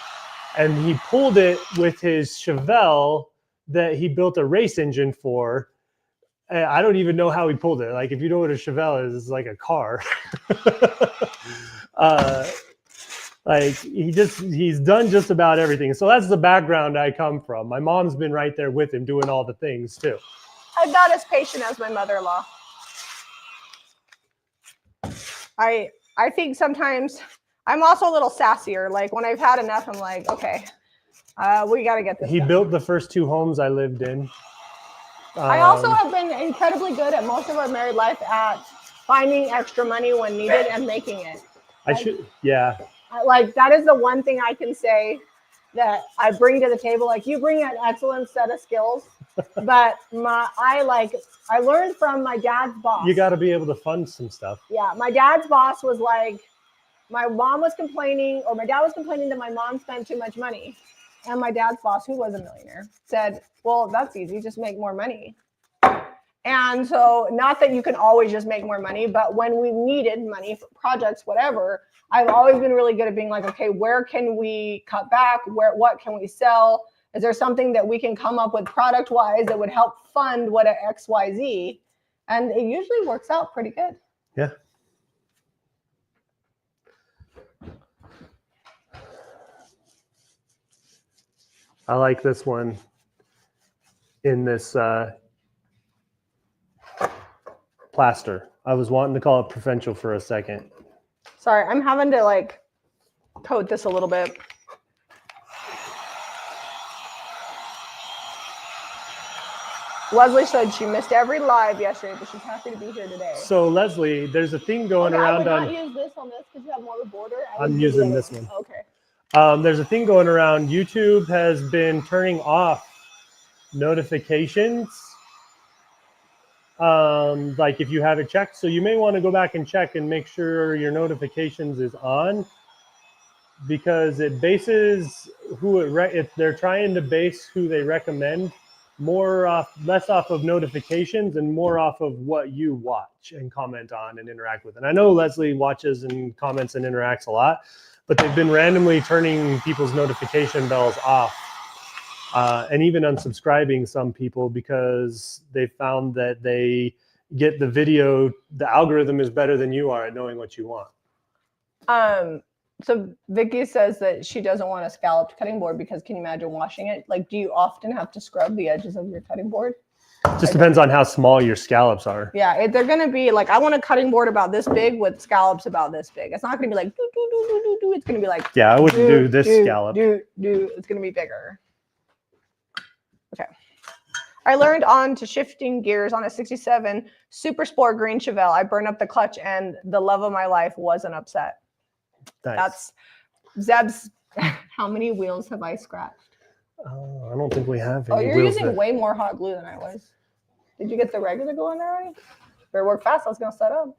and he pulled it with his Chevelle that he built a race engine for. I don't even know how he pulled it. Like, if you know what a Chevelle is, it's like a car. Like he's done just about everything. So that's the background I come from. My mom's been right there with him doing all the things too. I'm not as patient as my mother-in-law. I think sometimes I'm also a little sassier. Like when I've had enough, I'm like, okay, we got to get this He done. built the first 2 homes I lived in. I also have been incredibly good at most of our married life at finding extra money when needed and making it. Yeah. Like that is the one thing I can say that I bring to the table. Like you bring an excellent set of skills, but I learned from my dad's boss. You got to be able to fund some stuff. Yeah, my dad's boss was like, my mom was complaining, or my dad was complaining that my mom spent too much money, and my dad's boss, who was a millionaire, said, "Well, that's easy, just make more money." And so, not that you can always just make more money, but when we needed money for projects, whatever, I've always been really good at being like, okay, where can we cut back? What can we sell? Is there something that we can come up with product-wise that would help fund what a XYZ? And it usually works out pretty good. Yeah. I like this one in this plaster. I was wanting to call it provincial for a second. Sorry, I'm having to like coat this a little bit. Leslie said she missed every live yesterday, but she's happy to be here today. So Leslie, there's a thing going around I would not use this on this because you have more of a border. I'm using this one. Okay. There's a thing going around. YouTube has been turning off notifications. Like if you have it checked, so you may want to go back and check and make sure your notifications is on, because it bases if they're trying to base who they recommend less off of notifications and more off of what you watch and comment on and interact with. And I know Leslie watches and comments and interacts a lot, but they've been randomly turning people's notification bells off. And even unsubscribing some people because they found that they get the video, the algorithm is better than you are at knowing what you want. So Vicky says that she doesn't want a scalloped cutting board because can you imagine washing it? Like, do you often have to scrub the edges of your cutting board? Just depends on how small your scallops are. Yeah, they're going to be like, I want a cutting board about this big with scallops about this big. It's not going to be like, do, do, do, do, do, do. It's going to be like, yeah, I wouldn't do this scallop. It's going to be bigger. Okay. I learned on to shifting gears on a 67 Super Sport green Chevelle. I burned up the clutch and the love of my life wasn't upset. Nice. That's Zeb's. How many wheels have I scratched? I don't think we have any. Oh, you're using way more hot glue than I was. Did you get the regular glue in there already? Better work fast. I was going to set up.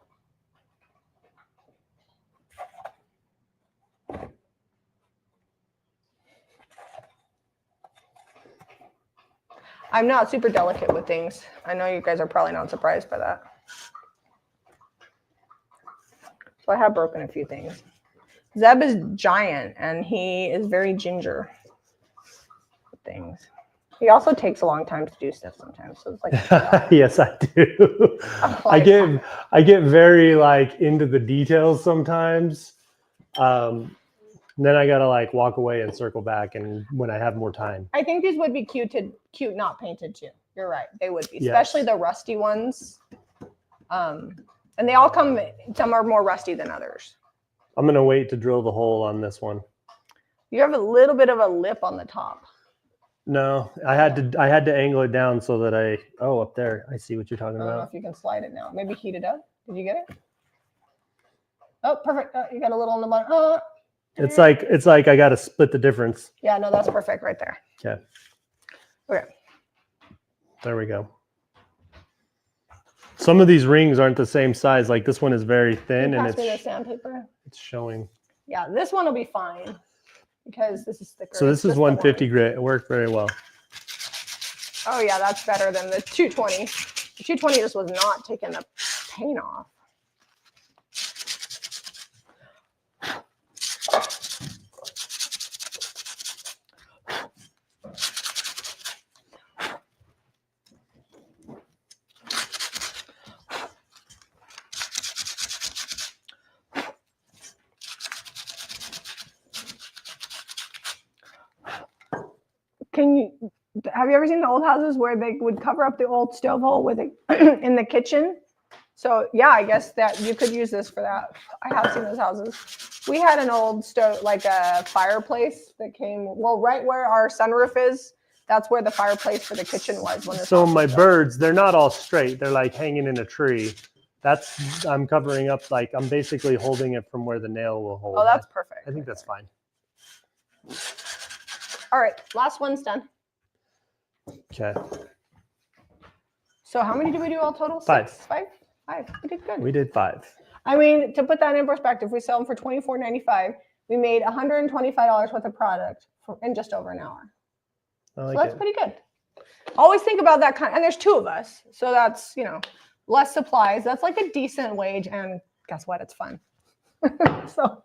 I'm not super delicate with things. I know you guys are probably not surprised by that. So I have broken a few things. Zeb is giant and he is very ginger with things. He also takes a long time to do stuff sometimes. So it's like yes, I do. I get very like into the details sometimes. And then I gotta like walk away and circle back, and when I have more time. I think these would be cute not painted too. You're right, they would be, Yes. especially the rusty ones. And they all come. Some are more rusty than others. I'm gonna wait to drill the hole on this one. You have a little bit of a lip on the top. No, I had to angle it down so that up there. I see what you're talking I don't know about. if you can slide it now. Maybe heat it up. Did you get it? Oh, perfect. You got a little on the bottom. It's like I got to split the difference. Yeah, no, that's perfect right there. Okay. Okay. There we go. Some of these rings aren't the same size. Like this one is very thin, and pass me the sandpaper. it's showing. Yeah, this one will be fine because this is thicker. So this is 150 grit. It worked very well. Oh yeah, that's better than the 220. The 220 just was not taking the paint off. Have you ever seen the old houses where they would cover up the old stove hole with it in the kitchen? So yeah, I guess that you could use this for that. I have seen those houses. We had an old stove, like a fireplace that came, well, right where our sunroof is. That's where the fireplace for the kitchen was. So my birds, they're not all straight. They're like hanging in a tree. I'm covering up, like I'm basically holding it from where the nail will hold. Oh, that's perfect. I think that's fine. All right, last one's done. Okay. So how many did we do all total? 5. 5? 5. We did good. We did 5. I mean, to put that in perspective, we sell them for $24.95. We made $125 worth of product in just over an hour. So that's pretty good. Always think about that and there's 2 of us. So that's, less supplies. That's like a decent wage. And guess what? It's fun. So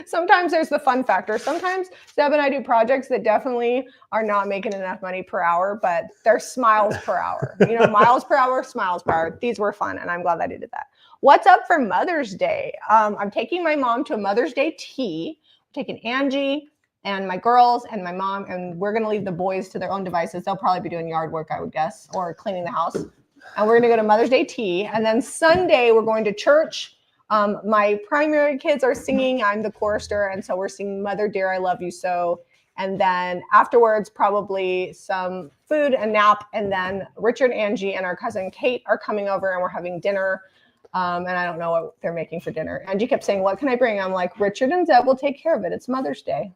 sometimes there's the fun factor. Sometimes Zeb and I do projects that definitely are not making enough money per hour, but they're smiles per hour. Miles per hour, smiles per hour. These were fun, and I'm glad I did that. What's up for Mother's Day? I'm taking my mom to a Mother's Day tea. I'm taking Angie and my girls and my mom, and we're going to leave the boys to their own devices. They'll probably be doing yard work, I would guess, or cleaning the house. And we're going to go to Mother's Day tea. And then Sunday, we're going to church. My primary kids are singing. I'm the chorister. And so we're singing Mother Dear, I Love You So. And then afterwards, probably some food, a nap. And then Richard, Angie, and our cousin Kate are coming over and we're having dinner. And I don't know what they're making for dinner. Angie kept saying, what can I bring? I'm like, Richard and Zeb will take care of it. It's Mother's Day.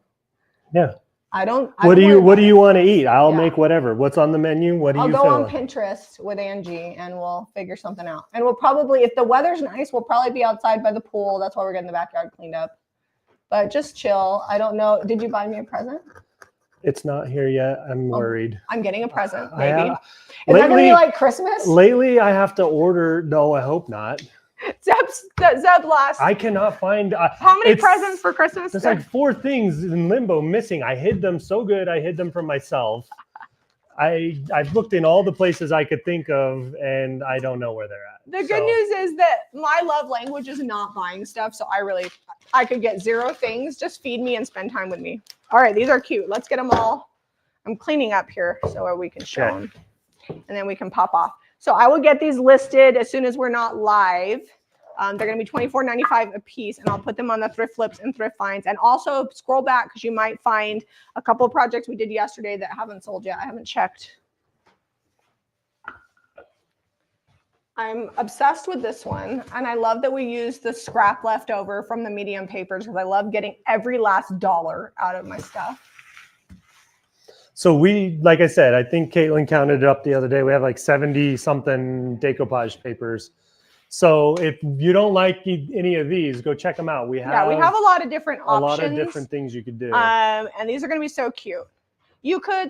Yeah. What do you want to eat? I'll make whatever. What's on the menu? I'll go on Pinterest with Angie and we'll figure something out. And we'll probably, if the weather's nice, we'll probably be outside by the pool. That's why we're getting the backyard cleaned up. But just chill. I don't know. Did you buy me a present? It's not here yet. I'm worried. I'm getting a present, maybe. Is that going to be like Christmas? Lately, I have to order. No, I hope not. Zeb lost. I cannot find. How many presents for Christmas? There's like 4 things in limbo missing. I hid them so good. I hid them from myself. I've looked in all the places I could think of, and I don't know where they're at. The good news is that my love language is not buying stuff, so I could get 0 things. Just feed me and spend time with me. All right, these are cute. Let's get them all. I'm cleaning up here so we can show them, and then we can pop off. So I will get these listed as soon as we're not live. They're going to be $24.95 a piece, and I'll put them on the thrift flips and thrift finds. And also scroll back because you might find a couple of projects we did yesterday that haven't sold yet. I haven't checked. I'm obsessed with this one, and I love that we use the scrap left over from the medium papers because I love getting every last dollar out of my stuff. So like I said, I think Caitlin counted it up the other day. We have like 70 something decoupage papers. So if you don't like any of these, go check them out. We have a lot of different options. A lot of different things you could do. And these are going to be so cute.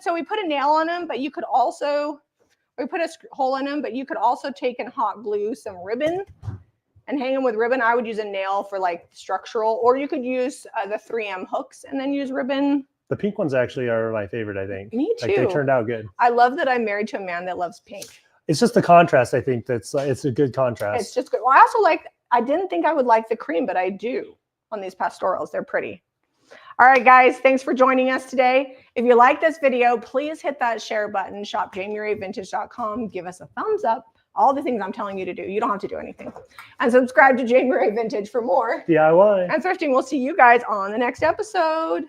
So we put a nail on them, but you could also, we put a hole in them, but you could also take and hot glue some ribbon and hang them with ribbon. I would use a nail for like structural, or you could use the 3M hooks and then use ribbon. The pink ones actually are my favorite, I think. Me too. Like they turned out good. I love that I'm married to a man that loves pink. It's just the contrast, I think, it's a good contrast. It's just good. Well, I also I didn't think I would like the cream, but I do on these pastorals. They're pretty. All right, guys, thanks for joining us today. If you like this video, please hit that share button, shopjamierayvintage.com, give us a thumbs up, all the things I'm telling you to do. You don't have to do anything. And subscribe to Jamie Ray Vintage for more DIY. and thrifting. We'll see you guys on the next episode.